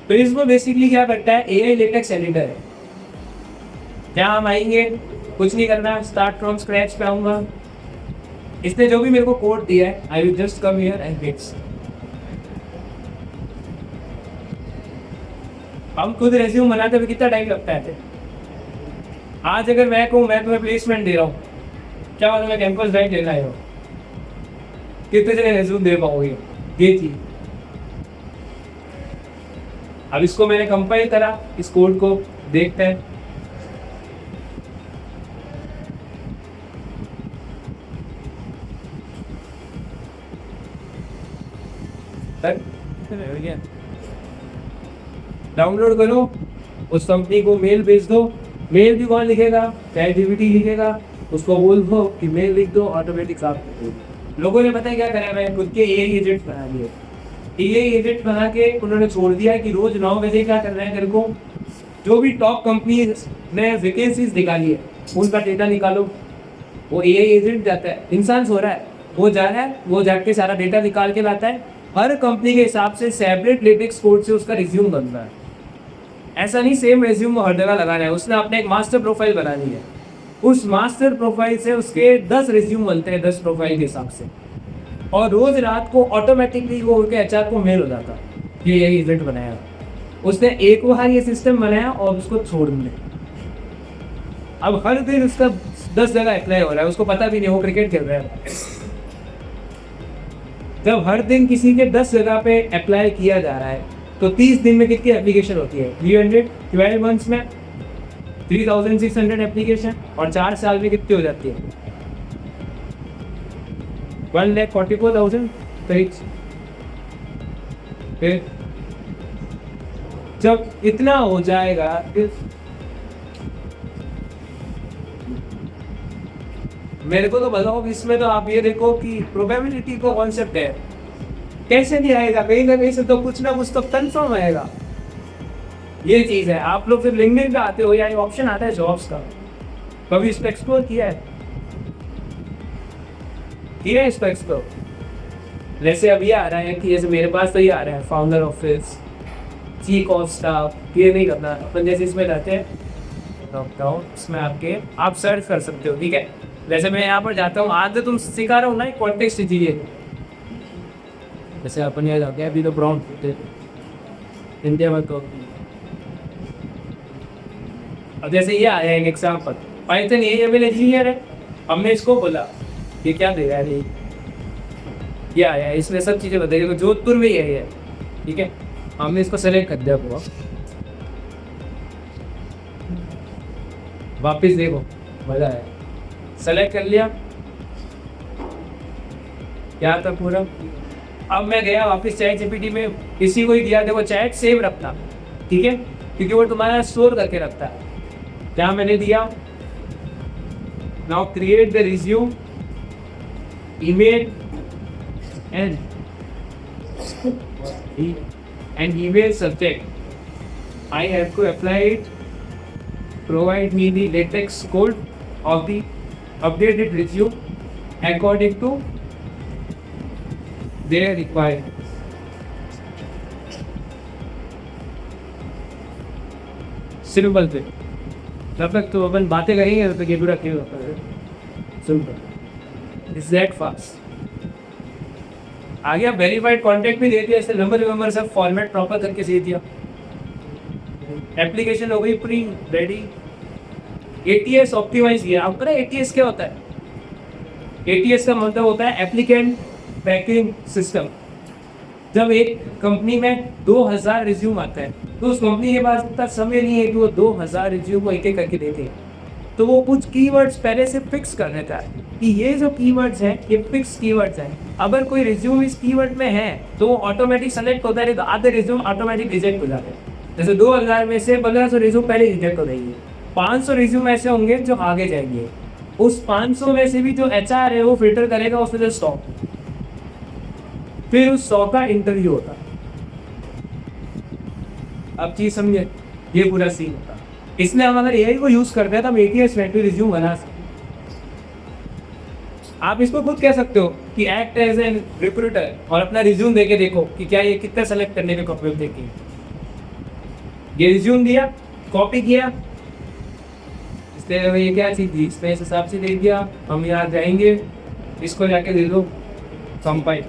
प्रिज्म बेसिकली क्या करता है, AI लेटेक्स एडिटर है। जहाँ हम आएंगे, कुछ नहीं करना, स्टार्ट फ्रॉम स्क्रैच पे आऊँगा। इसने जो भी मेरे को कोड दिया है, I will just come here and fix. हम खुद रेज्यूम बनाते हुए कितना टाइम लगता है। आज अगर मैं कहूँ मैं तुम्हें प्लेसमेंट दे रहा हूँ, क्या बात, मैं कैंपस ड्राइव देना है, कितने जगह रेज्यूम दे पाओगे, ये चीज। अब इसको मैंने कंपाइल करा, इस कोड को देखते हैं। डाउनलोड करो, उस कंपनी को मेल भेज दो। मेल भी कौन लिखेगा, ChatGPT लिखेगा। उसको बोल दो कि मेल लिख दो, ऑटोमेटिक साफ। लोगों ने पता है क्या करा, मैं खुद के AI एजेंट बना लिए। AI एजेंट बना के उन्होंने छोड़ दिया कि रोज 9 बजे क्या करना है, तेरे को जो भी टॉप कंपनी ने वैकेंसीज निकाली है उनका डेटा निकालो। वो AI एजेंट जाता है, इंसान सो रहा है, वो जा रहा है, वो जाके सारा डेटा निकाल के लाता है। हर कंपनी के हिसाब से सेपरेट लेटेक्स कोड से उसका रिज्यूम बन रहा है। ऐसा नहीं सेम रिज्यूम हर जगह लगाना है, उसने अपने एक मास्टर प्रोफाइल बनानी है। उस मास्टर प्रोफाइल से उसके 10 रिज्यूम बनते हैं 10 प्रोफाइल के हिसाब से, और रोज रात को ऑटोमेटिकली वो उनके HR को मेल हो जाता ये यही इवेंट बनाया। उसने एक बार ये सिस्टम बनाया और उसको छोड़ दिया। अब हर दिन उसका 10 जगह अप्लाई हो रहा है, उसको पता भी नहीं वो क्रिकेट खेल रहा है। जब हर दिन किसी के 10 जगह पे अप्लाई किया जा रहा है तो 30 दिन में कितनी एप्लीकेशन होती है, 312 मंथ्स में 3600 एप्लीकेशन, और 4 साल में कितनी हो जाती है, 1,44,000। फिर जब इतना हो जाएगा, मेरे को तो बताओ, इसमें तो आप ये देखो कि प्रोबेबिलिटी को कॉन्सेप्ट है, कैसे नहीं आएगा, कहीं ना कहीं से तो कुछ ना कुछ तो कंफर्म आएगा। ये चीज़ है। आप लोग फिर लिंक्डइन पे आते हो या ये ऑप्शन आता है जॉब्स का, कभी इसको एक्सप्लोर किया है? इसको एक्सप्लोर। जैसे अब ये आ रहा है कि जैसे मेरे पास तो ये आ रहा है founder office, chief of staff, ये नहीं करना अपन। जैसे इसमें रहते हैं लॉकडाउन, इसमें आप सर्च कर सकते हो, ठीक है। जैसे मैं यहाँ पर जाता हूँ, आज तो तुम सिखा रहा हूँ ना कॉन्टेक्स्ट चीज़ें। जैसे अपन यहाँ जाते हैं अभी तो प्रॉम्प्ट इंडिया में, तो अब जैसे ये आया एक एग्जाम्पल, पाइथन AML इंजीनियर है। हमने इसको बोला ये क्या देगा, ये आया है, इसमें सब चीज़ें बताइए, तो जोधपुर में यही है, ठीक है। हमने इसको सेलेक्ट कर दिया, पूरा वापस देखो मज़ा आया। सेलेक्ट कर लिया, क्या था पूरा। अब मैं गया वापस चैट जीपीटी में, किसी को ही दिया, देखो चैट सेव रखना, ठीक है, क्योंकि वो तुम्हारा स्टोर करके रखता है। क्या मैंने दिया, now create the resume, email and email subject. I have to apply it. Provide me the latex code of the updated resume according to their requirement. Simple पे तब तक तो अपन बातें करेंगे, तब तक ये पूरा क्लियर होता है। Simple is that fast. आगे आप वेरीफाइड कॉन्टैक्ट भी दे दिया, ऐसे नंबर सब फॉर्मेट प्रॉपर करके दे दिया। एप्लीकेशन हो गई पूरी रेडी। एटीएस ऑप्टिमाइज किया। आपको पता है एटीएस क्या होता है? एटीएस का मतलब होता है एप्लीकेंट ट्रैकिंग सिस्टम। जब एक कंपनी में 2000 रिज्यूम आता है तो उस कंपनी के पास इतना समय नहीं है कि वो 2000 रिज्यूम को एक एक करके देते, तो वो कुछ कीवर्ड्स पहले से फिक्स कर लेता है कि ये जो कीवर्ड्स हैं ये फिक्स कीवर्ड्स हैं। अगर कोई रिज्यूम इस कीवर्ड में है तो वो ऑटोमेटिक सेलेक्ट होता है, तो आधे रिज्यूम ऑटोमेटिक रिजेक्ट हो जाते हैं। जैसे 2000 में से 1500 रिज्यूम पहले रिजेक्ट हो जाएंगे, 500 रिज्यूम ऐसे होंगे जो आगे जाएंगे। उस 500 में से भी जो एचआर है वो फिल्टर करेगा, उसमें से 100, फिर उस 100 का इंटरव्यू होता। अब चीज समझे, ये पूरा सीन होता। इसलिए हम अगर एआई को यूज करते हैं तो हम एटीएस फ्रेंडली रिज्यूम बना सकते। आप इसको खुद कह सकते हो कि एक्ट एज एन रिक्रूटर और अपना रिज्यूम देके देखो कि क्या ये कितना सेलेक्ट करने के कपड़े देखें। ये रिज्यूम दिया, कॉपी किया, इसलिए ये क्या चीज थी, इसमें इस हिसाब से दे दिया। हम यहाँ जाएंगे, इसको जाके दे दो कंपाइल।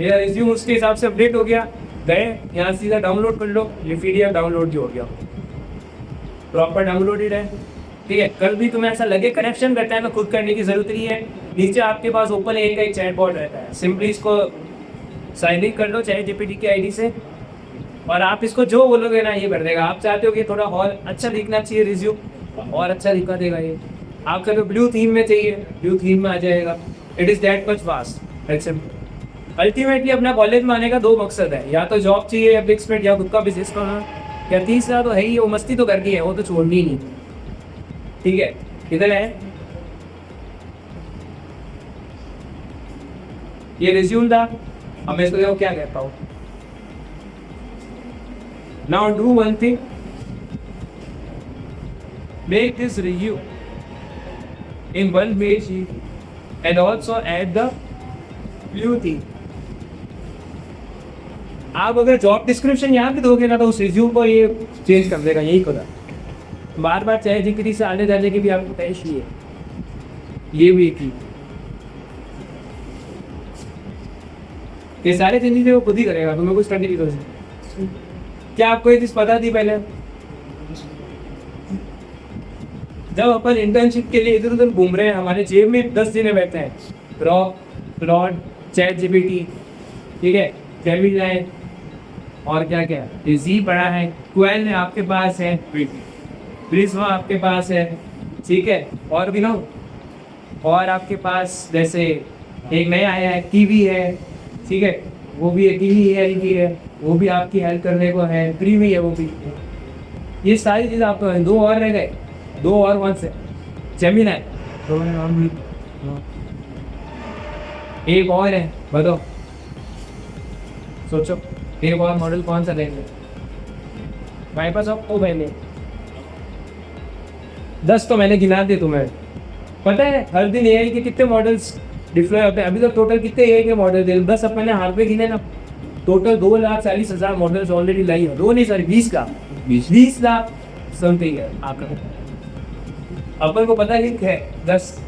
मेरा रिज्यूम उसके हिसाब से अपडेट हो गया। गए यहाँ सीधा डाउनलोड कर लो, ये पीडीएफ डाउनलोड जो हो गया, प्रॉपर डाउनलोडेड है, ठीक है। कल भी तुम्हें ऐसा लगे कनेक्शन रहता है तो खुद करने की जरूरत नहीं है। नीचे आपके पास ओपन एआई का एक चैटबॉट रहता है, सिंपली इसको साइन इन कर लो चैट जीपीटी की आईडी से, और आप इसको जो बोलोगे ना ये कर देगा। आप चाहते हो कि थोड़ा और अच्छा दिखना चाहिए रिज्यूम, और अच्छा दिखा देगा ये। आपका तो ब्लू थीम में चाहिए, ब्लू थीम में आ जाएगा। It is that much fast and simple. Ultimately अपना कॉलेज में आने का 2 मकसद है, या तो जॉब चाहिए या प्लेसमेंट या खुद का बिजनेस करना, या तीसरा तो है ही वो मस्ती तो करनी है, वो तो छोड़नी ही नहीं, ठीक है। किधर है ये रिज्यूम था, अब मैं इसको देखो क्या कहता हूँ। Now do one thing, make this review in 1 page sheet and also add the blue theme. आप अगर जॉब डिस्क्रिप्शन यहाँ पे दोगे ना तो उस रिज्यूम को ये चेंज कर देगा, यही खुदा। बार बार चाहे जिक्री से आने जाने की भी आपको टेंशन नहीं है। ये भी की ये सारे चीजें वो खुद ही करेगा, तुम्हें कुछ करने की जरूरत नहीं। क्या आपको ये चीज पता थी पहले? जब अपन इंटर्नशिप के लिए इधर उधर घूम रहे हैं, हमारे जेब में 10 दिन बैठे हैं, क्लॉड, चैट जीपीटी, ठीक है, जेमिनी, और क्या क्या ये जी पड़ा है, क्वेल आपके पास है, प्रिज्मा आपके पास है, ठीक है, और भी ना, और आपके पास जैसे एक नया आया है कीवी है, ठीक है, वो भी है, कीवी है, वो भी आपकी हेल्प करने को है, फ्री भी है वो भी। ये सारी चीज़ें आपको है। 2 और रह गए, 2 और 1 से जेमिनी, एक और है, बताओ, सोचो एक और मॉडल कौन सा लेंगे? माइक्रोसॉफ्ट को पहले 10 तो मैंने गिना दिए तुम्हें। पता है हर दिन एआई के कितने मॉडल्स डिप्लॉय होते हैं? अभी तक टोटल कितने एआई के मॉडल दे? 10 अब मैंने हाथ पे गिने ना, टोटल 2,40,000 मॉडल्स ऑलरेडी लाई है। 2 नहीं सॉरी 20 लाख समथिंग है आपका। अपन को पता नहीं है 10।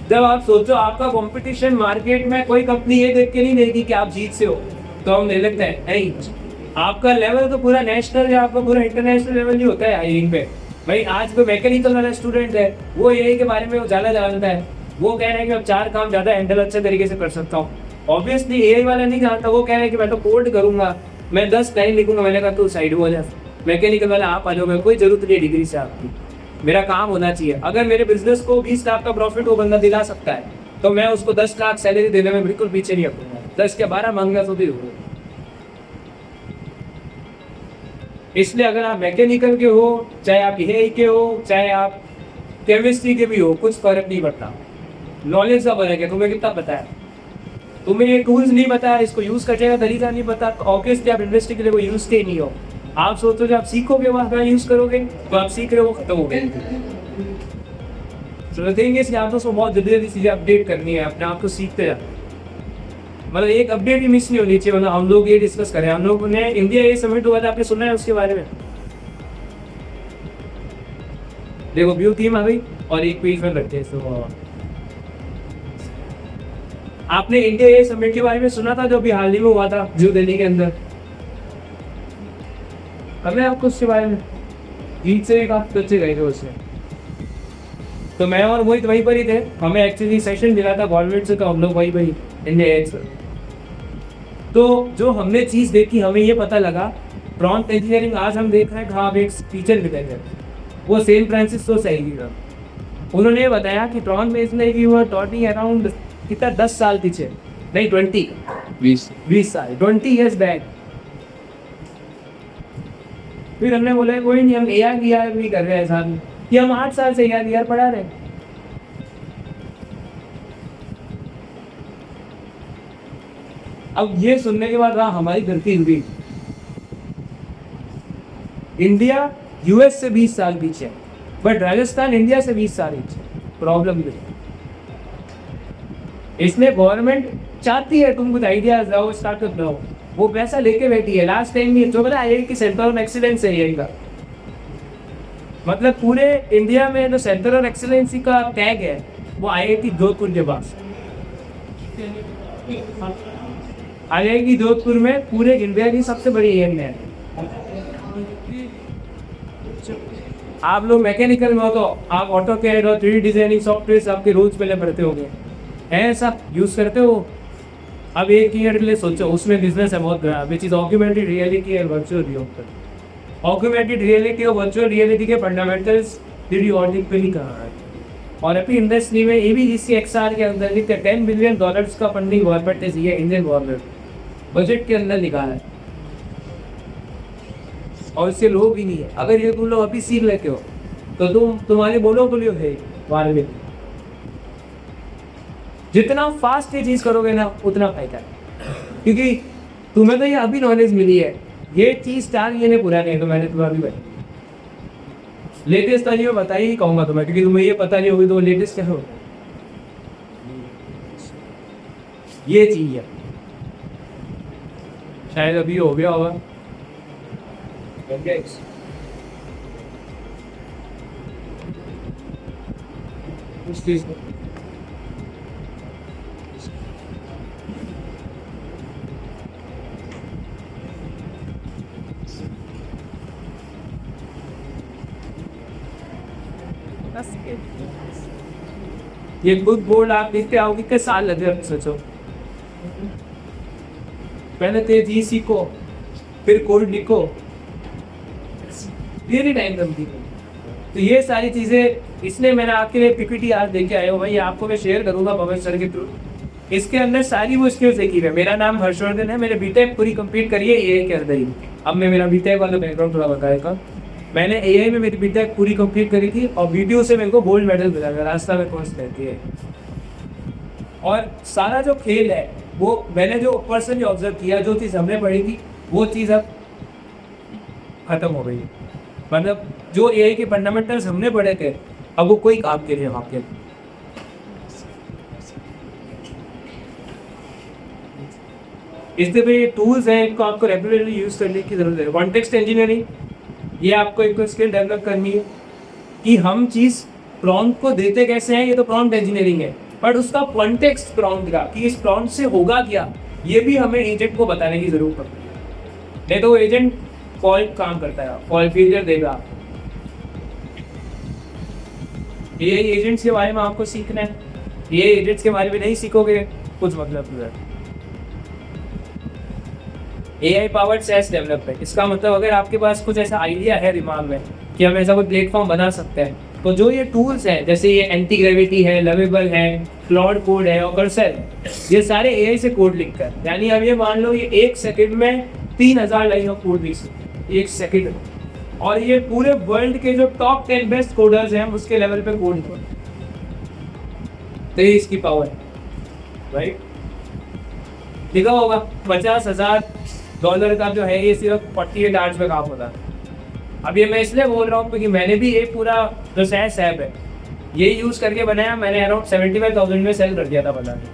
जब आप सोचो आपका कंपटीशन मार्केट में कोई कंपनी ये देख के नहीं देगी कि आप जीत से हो तो हम ले लेते हैं, नहीं। आपका लेवल तो पूरा नेशनल या आपका पूरा इंटरनेशनल लेवल ही होता है हायरिंग पे। भाई आज कोई मैकेनिकल वाला स्टूडेंट है, वो एआई के बारे में वो ज़्यादा जानता है, वो कह रहा है कि मैं 4 काम ज़्यादा हैंडल अच्छे तरीके से कर सकता हूँ। ऑब्वियसली एआई वाला नहीं जानता, वो कह रहा है कि मैं तो कोड करूँगा, मैं 10 लाइन लिखूंगा, मैंने कहा तू साइड हो जा, मैकेनिकल वाला आप आ जाओ, मैं कोई जरूरत नहीं डिग्री से आपकी, मेरा काम होना चाहिए। अगर मेरे बिजनेस को 20 लाख का प्रॉफिट वो बंदा दिला सकता है तो मैं उसको 10 लाख सैलरी देने में बिल्कुल पीछे नहीं हटूंगा, 10 के 12 मांगना तो भी होगा। इसलिए अगर आप मैकेनिकल के हो, चाहे आप एआई के हो, चाहे आप केमिस्ट्री के भी हो, कुछ फर्क नहीं पड़ता, नॉलेज का फर्क है। तुम्हें कितना पता है, तुम्हें ये टूल्स नहीं पता है, इसको यूज करने का तरीका नहीं पता, तो ऑब्वियसली आप इंडस्ट्री के लिए कोई यूज के नहीं हो। आप सोचो जब आप सीखोगे वहाँ का यूज करोगे, तो आप सीख रहे हो, खत्म हो गए। तो थिंग इज आपको तो बहुत जल्दी जल्दी चीजें अपडेट करनी है, अपने आप को सीखते जाना, मतलब एक अपडेट भी मिस नहीं होनी चाहिए। मतलब हम लोग ये डिस्कस करें, हम लोगों ने इंडिया ये समिट हुआ था, आपने सुना है उसके बारे में? देखो ब्लू थीम आ गई और एक पेज में रखते हैं तो आपने इंडिया ये समिट के बारे में सुना था जो अभी हाल ही में हुआ था न्यू दिल्ली के अंदर? पता है आपको उसके बारे में? ईद से काफी बच्चे गए थे उसमें, तो मैं और मोहित वहीं पर ही थे, हमें एक्चुअली सेशन मिला था गवर्नमेंट से, तो हम लोग वहीं पर इंडिया। तो जो हमने चीज़ देखी, हमें ये पता लगा प्रॉम्प्ट इंजीनियरिंग आज हम देख रहे हैं कहाँ एक टीचर मिलेंगे, वो सेंट फ्रांसिस्को से आएगी। उन्होंने ये बताया कि प्रॉम्प्ट इंजीनियरिंग हुआ टॉटिंग अराउंड कितना 10 साल पीछे, नहीं 20 साल, 20 ईयर्स बैक। फिर हमने बोला कोई नहीं, हम AR भी कर रहे हैं साथ में, कि हम 8 साल से AR पढ़ा रहे हैं। अब ये सुनने के बाद हमारी धरती हिल गई। इंडिया US से 20 साल पीछे, बट राजस्थान इंडिया से 20 साल पीछे। प्रॉब्लम भी इसलिए गवर्नमेंट चाहती है तुम कुछ आइडियाज लाओ, स्टार्टअप लाओ, वो पैसा लेके बैठी है। लास्ट टाइम भी जो बोला IIT की सेंटर ऑफ एक्सीलेंस है यही का, मतलब पूरे इंडिया में जो सेंटर ऑफ एक्सीलेंसी का टैग है वो IIT जोधपुर के पास। IIT जोधपुर में पूरे इंडिया की सबसे बड़ी एम है। आप लोग मैकेनिकल में हो तो आप AutoCAD और 3D डिजाइनिंग सॉफ्टवेयर आपके रोज पहले पढ़ते होंगे, हैं सब यूज करते हो। अब एक ईयर के लिए सोचो, उसमें बिजनेस है बहुत बड़ा, which is augmented reality and virtual reality. Augmented reality और वर्चुअल रियलिटी के फंडामेंटल्स दीदी ऑडिट पे नहीं कहा है। और अभी इंडस्ट्री में ABGC XR के अंदर $10 बिलियन का फंडिंग गवर्नमेंट ने दिया, इंडियन गवर्नमेंट बजट के अंदर लिखा है, और इससे लोग भी नहीं है। अगर ये तुम लोग अभी सीख लेते हो तो तुम्हारे बोलो तो लियो है बारे में। जितना फास्ट ये चीज़ करोगे ना उतना फायदा है, क्योंकि तुम्हें तो ये अभी नॉलेज मिली है, ये चीज़ 4 महीने पुरानी है, तो मैंने तुम्हें अभी बताई। लेटेस्ट वाली मैं बता ही कहूँगा तुम्हें, क्योंकि तुम्हें ये पता नहीं होगी तो लेटेस्ट क्या हो, ये चीज़ है। शायद अभी हो गया होगा। उस चीज़ ये खुद बोर्ड आप देखते आओ कितने साल लगे, अब सोचो। पहले तेज ही सीखो, फिर कोड लिखो, डेली टाइम लगती है। तो ये सारी चीज़ें, इसलिए मैंने आपके लिए PPT आज देके आया हूँ भाई, आपको मैं शेयर करूँगा भवेश सर के थ्रू। इसके अंदर सारी वो स्किल्स देखी है। मेरा नाम हर्षवर्धन है, मैंने BTech पूरी कंप्लीट करी है AI के अंदर ही। अब मैं मेरा BTech वाला बैकग्राउंड थोड़ा बताएगा। मैंने AI में मेरी BTech पूरी कंप्लीट करी थी, और VTU से मेरे को गोल्ड मेडल मिला, रास्ता में कोर्स रहती है। और सारा जो खेल है वो मैंने जो पर्सनली ऑब्जर्व किया, जो चीज़ हमने पढ़ी थी वो चीज़ अब खत्म हो गई। मतलब जो AI के फंडामेंटल्स हमने पढ़े थे अब वो कोई काम के लिए वाकई। इसलिए भी टूल्स हैं, इनको आपको रेगुलरली यूज़ करने की ज़रूरत है। कॉन्टेक्स्ट इंजीनियरिंग, ये आपको एक स्किल डेवलप करनी है कि हम चीज़ प्रॉम्प्ट को देते कैसे हैं, ये तो प्रॉम्प्ट इंजीनियरिंग है, बट उसका कॉन्टेक्स्ट प्रॉम्प्ट का कि इस प्रॉम्प्ट से होगा क्या, ये भी हमें एजेंट को बताने की ज़रूरत पड़ती है। नहीं तो वो एजेंट फॉल्ट काम करता है, फॉल्ट फीचर देगा। ये एजेंट्स के बारे में आपको सीखना है, ये एजेंट्स के बारे में नहीं सीखोगे कुछ मतलब नहीं है। AI पावर्ड SaaS डेवलपमेंट, इसका मतलब अगर आपके पास कुछ ऐसा आइडिया है दिमाग में कि हम ऐसा कोई प्लेटफॉर्म बना सकते हैं, तो जो ये टूल्स हैं जैसे ये एंटी ग्रेविटी है, लवेबल है, क्लाउड कोड है और कर्सर, ये सारे AI से कोड लिख कर, यानी अब ये मान लो ये 1 सेकंड में 3000 लाइन ऑफ कोड लिख सकते हैं 1 सेकंड में, और ये पूरे वर्ल्ड के जो टॉप 10 बेस्ट कोडर्स हैं उसके लेवल पे कोड लिखो। तो ये इसकी पावर है, राइट। लिखा होगा $50,000 का जो है ये सिर्फ 48 आवर्स में काम होता है। अब ये मैं इसलिए बोल रहा हूँ क्योंकि मैंने भी ये पूरा जो SaaS ऐप है ये यूज़ करके बनाया, मैंने अराउंड 75,000 में सेल कर दिया था बना के।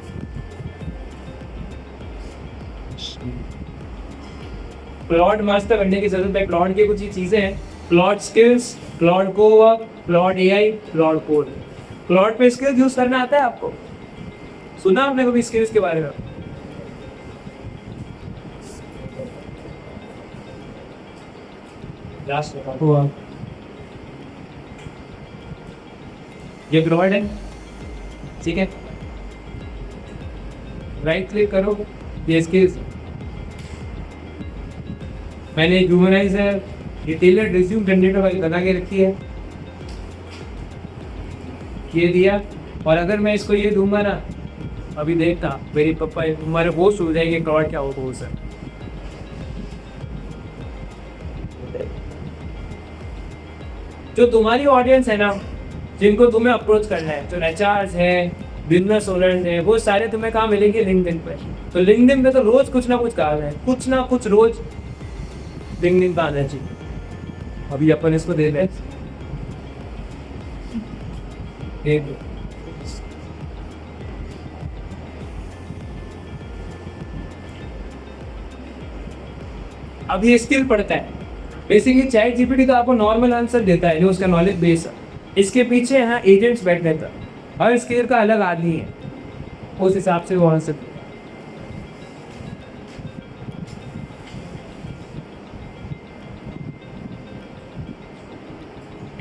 क्लाउड मास्टर करने की जरूरत है, क्लाउड की कुछ ही चीज़ें हैं, cloud skills, cloud Cowork, cloud AI, cloud code. Cloud पे स्किल्स यूज़ करना आता है आपको? सुना आपने कभी स्किल्स के बारे में? लास्ट ये क्लाउड है, ठीक है, राइट क्लिक करो, ये स्किल्स मैंने ह्यूमनाइजर डिटेलर रिज्यूम जनरेटर वाली बना के रखी है, ये दिया। और अगर मैं इसको ये दूंगा ना, अभी देखना मेरी पापा तुम्हारे वो सूझ जाएगी क्लाउड क्या होगा उसे। जो तुम्हारी ऑडियंस है ना, जिनको तुम्हें अप्रोच करना है, जो एचआर्स है, बिजनेस ओनर्स है, वो सारे तुम्हें कहाँ मिलेंगे? लिंक्डइन पे। तो लिंक्डइन पे तो रोज कुछ ना कुछ काम है, कुछ ना कुछ रोज लिंक्डइन पे आना चाहिए। अभी अपन इसको दे दें, अब ये स्किल पढ़ता है बेसिकली। चैट जीपीटी तो आपको नॉर्मल आंसर देता है जो उसका नॉलेज बेस है, इसके पीछे यहाँ एजेंट्स बैठ रहता है, हर स्किल का अलग आदमी है, उस हिसाब से वो आंसर।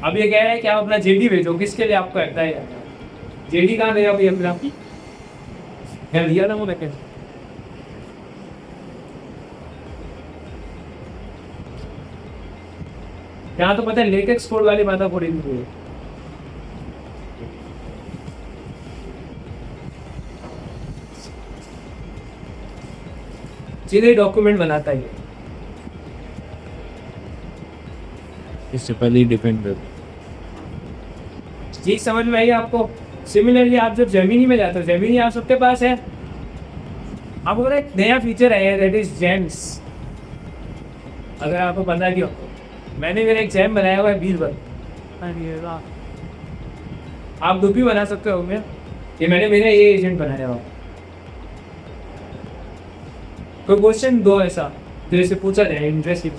अब ये कह रहा है कि आप अपना जेडी भेजो, किसके लिए आपको लगता है? जेडी कहाँ गया अभी अपना? क्या दिया ना वो मैंने? यहाँ तो पता है लेटेक्स कोड वाली बात आपको रिव्यू हुई। सीधे डॉक्यूमेंट बनाता है, इससे पहले ही डिपेंड कर। चीज समझ में आई आपको? सिमिलरली आप जब जेमिनी में जाते हो, जेमिनी आप सबके पास है, आपको पता है एक नया फीचर है दैट इज जेम्स। अगर आपको पता क्यों, मैंने मेरा एक जैम बनाया हुआ है 20 बार। आप खुद भी बना सकते हो मैं, ये मैंने मेरा ये एजेंट बनाया हुआ। कोई क्वेश्चन दो ऐसा तेरे से पूछा जाए इंटरेस्टिंग।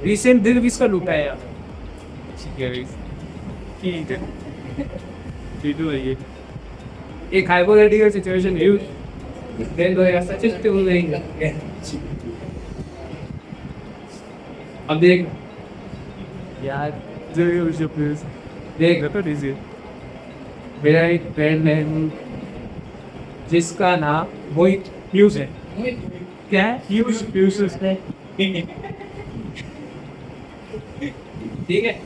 रिसेंट दिल भी इसका लूटा है यार। ठीक है, एक हाइपोथेटिकल सिचुएशन यूज देन दो यार, सच तो नहीं। अब देख यार, देख मेरा एक फ्रेंड है जिसका नाम मोहित प्यूस है। क्या है? प्यूस है, ठीक है।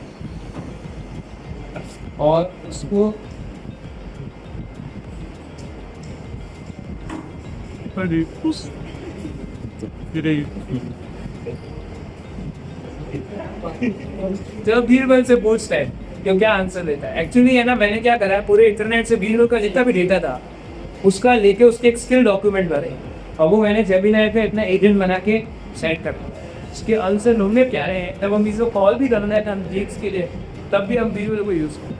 और उसको जब बीरबल से पूछता है तो क्या आंसर देता है? एक्चुअली है ना, मैंने क्या करा है, पूरे इंटरनेट से बीरबल का जितना भी डेटा था उसका लेके उसके एक स्किल डॉक्यूमेंट बने, और वो मैंने जेमिनी पे इतना एजेंट बना के सेट कर दिया। उसके आंसर ढूंढने प्यारे हैं, तब हम इसको कॉल भी करना है हम जीक्स के लिए, तब भी हम बीरबल को यूज़ करें।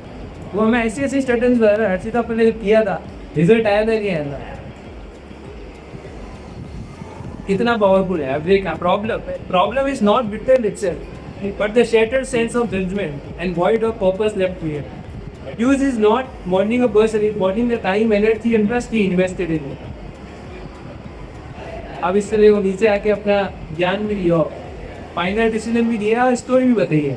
वो हमें ऐसे ऐसे स्टूडेंट्स बता रहा है, हर्षिता अपने जो किया था रिजल्ट आया था नहीं आया था, कितना पावरफुल है। अब देखा, problem is not bitterness itself but the shattered sense of judgment and void of purpose left here. Use is not mourning a person, it's mourning the time, energy and trust he invested in it. अब इससे देखो नीचे आके अपना ज्ञान भी लिया, फाइनल डिसीजन भी दिया और स्टोरी भी बताइए।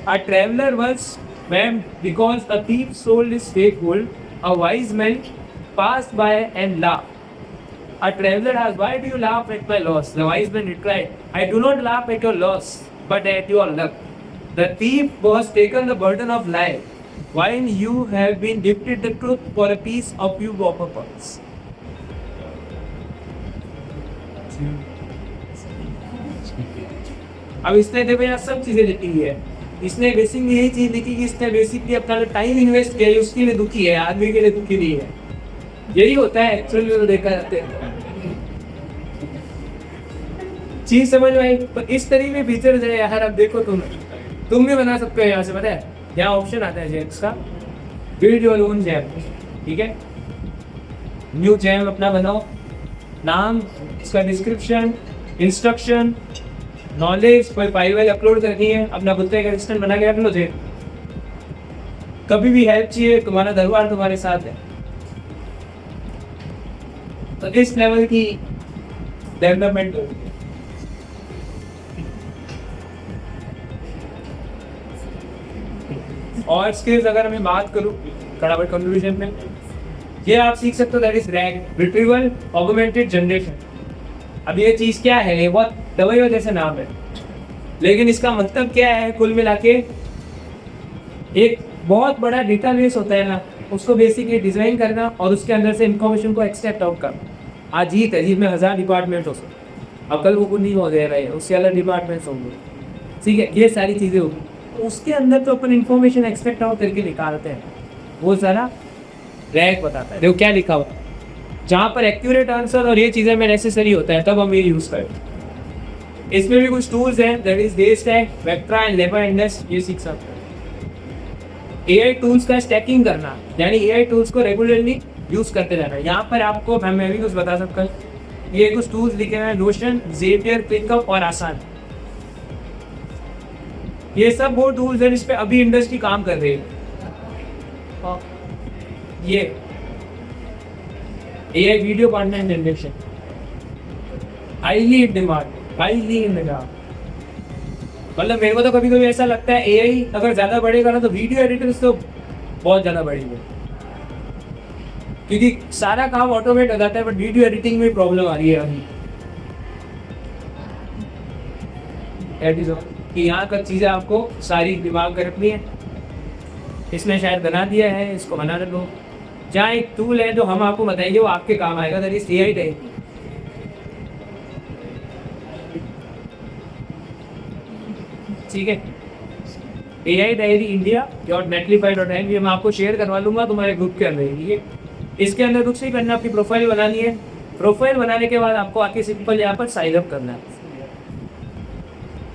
A traveler once ma'am, because a thief sold his fake gold, a wise man passed by and laughed. A traveler asked, "Why do you laugh at my loss?" The wise man replied, "I do not laugh at your loss, but at your luck. The thief was taken the burden of life, while you have been gifted the truth for a piece of you of a purse." अब इसने देखो यहाँ सब चीजें लिखी हुई है। इसने बेसिकली यही चीज लिखी कि इसने बेसिकली अपना टाइम इन्वेस्ट किया है, उसके लिए दुखी है, आदमी के लिए दुखी नहीं है। यही होता है एक्चुअली, तो देखा जाते हैं। चीज समझ में आई? पर इस तरीके के फीचर्स है यार। अब देखो तुम भी बना सकते हो यहाँ से, पता है यहाँ ऑप्शन आता है जेम्स का, बिल्ड योर ओन जैम। ठीक है, न्यू जैम अपना बनाओ, नाम, इसका डिस्क्रिप्शन, इंस्ट्रक्शन, नॉलेज, कोई फाइल अपलोड करनी है, अपना खुद का एक असिस्टेंट बना के रख लो। जे कभी भी हेल्प चाहिए, तुम्हारा दरबार तुम्हारे साथ है। तो इस लेवल की डेवलपमेंट होगी। और स्किल्स अगर मैं बात करूँ फटाफट कंक्लूजन में, ये आप सीख सकते हो, that is rag retrieval augmented generation. अब ये चीज़ क्या है? ये बहुत दवाइयों जैसे नाम है, लेकिन इसका मतलब क्या है? कुल मिला के एक बहुत बड़ा डेटाबेस होता है ना, उसको बेसिकली डिज़ाइन करना और उसके अंदर से इंफॉर्मेशन को एक्सट्रैक्ट आउट करना। आज ही तहजीब में 1000 डिपार्टमेंट हो सकते, अब कल वो नहीं हो जाएगा, है उसके अलग डिपार्टमेंट्स होंगे। ठीक है, ये सारी चीज़ें होगी, उसके अंदर तो अपन इंफॉर्मेशन एक्सट्रैक्ट आउट करके निकालते हैं। वो सारा रैग बताता है। देखो क्या लिखा हुआ, जहाँ पर एक्यूरेट आंसर और ये चीज़ें में नेसेसरी होता है तब हम ये यूज़ करते हैं। इसमें भी कुछ टूल्स हैं, that is day stack, Vectra and labour index, ये सीख सकते हैं। एआई टूल्स का स्टैकिंग करना, यानी एआई टूल्स को रेगुलरली यूज़ करते जाना। यहाँ पर आपको मैं भी कुछ बता सकता हूँ, ये कुछ टूल्स लिखे हुए हैं, नोशन, ज़ेवियर, क्लिकअप और आसान। ये सब वो टूल्स हैं जिस पे अभी इंडस्ट्री काम कर रही है। ये AI video content generation highly in demand, highly in demand. मतलब मेरे को तो कभी कभी ऐसा लगता है एआई अगर ज़्यादा बढ़ेगा ना तो वीडियो एडिटर्स तो बहुत ज़्यादा बढ़ेंगे, क्योंकि सारा काम ऑटोमेट हो जाता है, बट वीडियो एडिटिंग में प्रॉब्लम आ रही है अभी। कि यहाँ का चीज़ें आपको सारी दिमाग में रखनी है। इसने शायद बना दिया है, इसको बना लो। जहाँ एक टूल है जो हम आपको बताएंगे वो आपके काम आएगा, दैट इज एआई डायरी। ठीक है, एआई डायरी india.netlify.in, ये मैं आपको शेयर करवा लूँगा तुम्हारे ग्रुप के अंदर। ठीक है, इसके अंदर कुछ नहीं करना, आपकी प्रोफाइल बनानी है। प्रोफाइल बनाने के बाद आपको आके सिंपल यहाँ पर साइन अप करना है।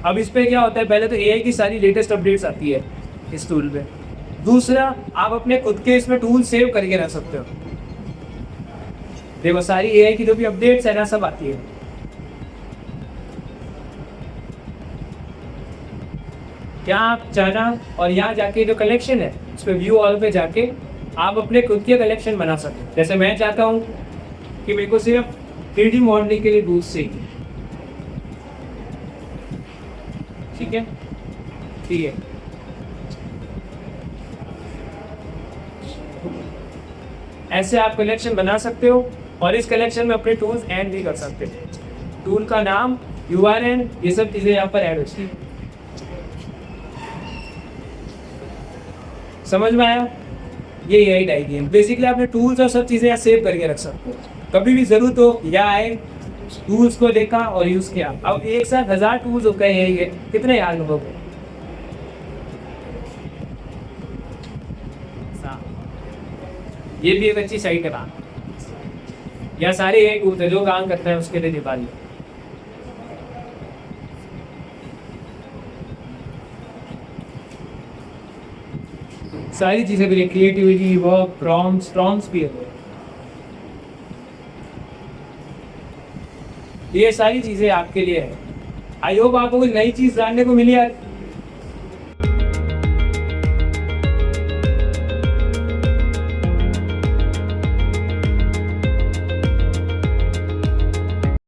अब इस पर क्या होता है, पहले तो एआई की सारी लेटेस्ट अपडेट्स आती है इस टूल पे। दूसरा, आप अपने खुद के इसमें टूल सेव करके रख सकते हो। देखो सारी एआई की जो भी अपडेट्स है ना, सब आती है। क्या आप चाहना, और यहाँ जाके जो कलेक्शन है उस पर व्यू ऑल पे जाके आप अपने खुद के कलेक्शन बना सकते हो। जैसे मैं चाहता हूँ कि मेरे को सिर्फ 3D मॉडलिंग के लिए टूल्स चाहिए। ठीक है, ठीक है, ऐसे आप कलेक्शन बना सकते हो और इस कलेक्शन में अपने टूल्स ऐड भी कर सकते हो। टूल का नाम, URL, ये सब चीज़ें यहाँ पर ऐड होती हैं। समझ में आया? ये एआई डायरी है। बेसिकली आपने टूल्स और सब चीज़ें यहाँ सेव करके रख सकते हो, कभी भी ज़रूरत हो या आए टूल्स को देखा और यूज़ किया। अब एक साथ 1000 टूल्स हो गए हैं, ये कितने याद लोगों को? ये भी एक अच्छी साइट है ना, यहाँ सारे एक टूल्स है जो काम करता है उसके लिए निकालिए। सारी चीज़ें भी, क्रिएटिविटी, वर्क, प्रॉम्प्ट्स भी है। ये सारी चीज़ें आपके लिए है। आई होप आपको कोई नई चीज़ जानने को मिली यार।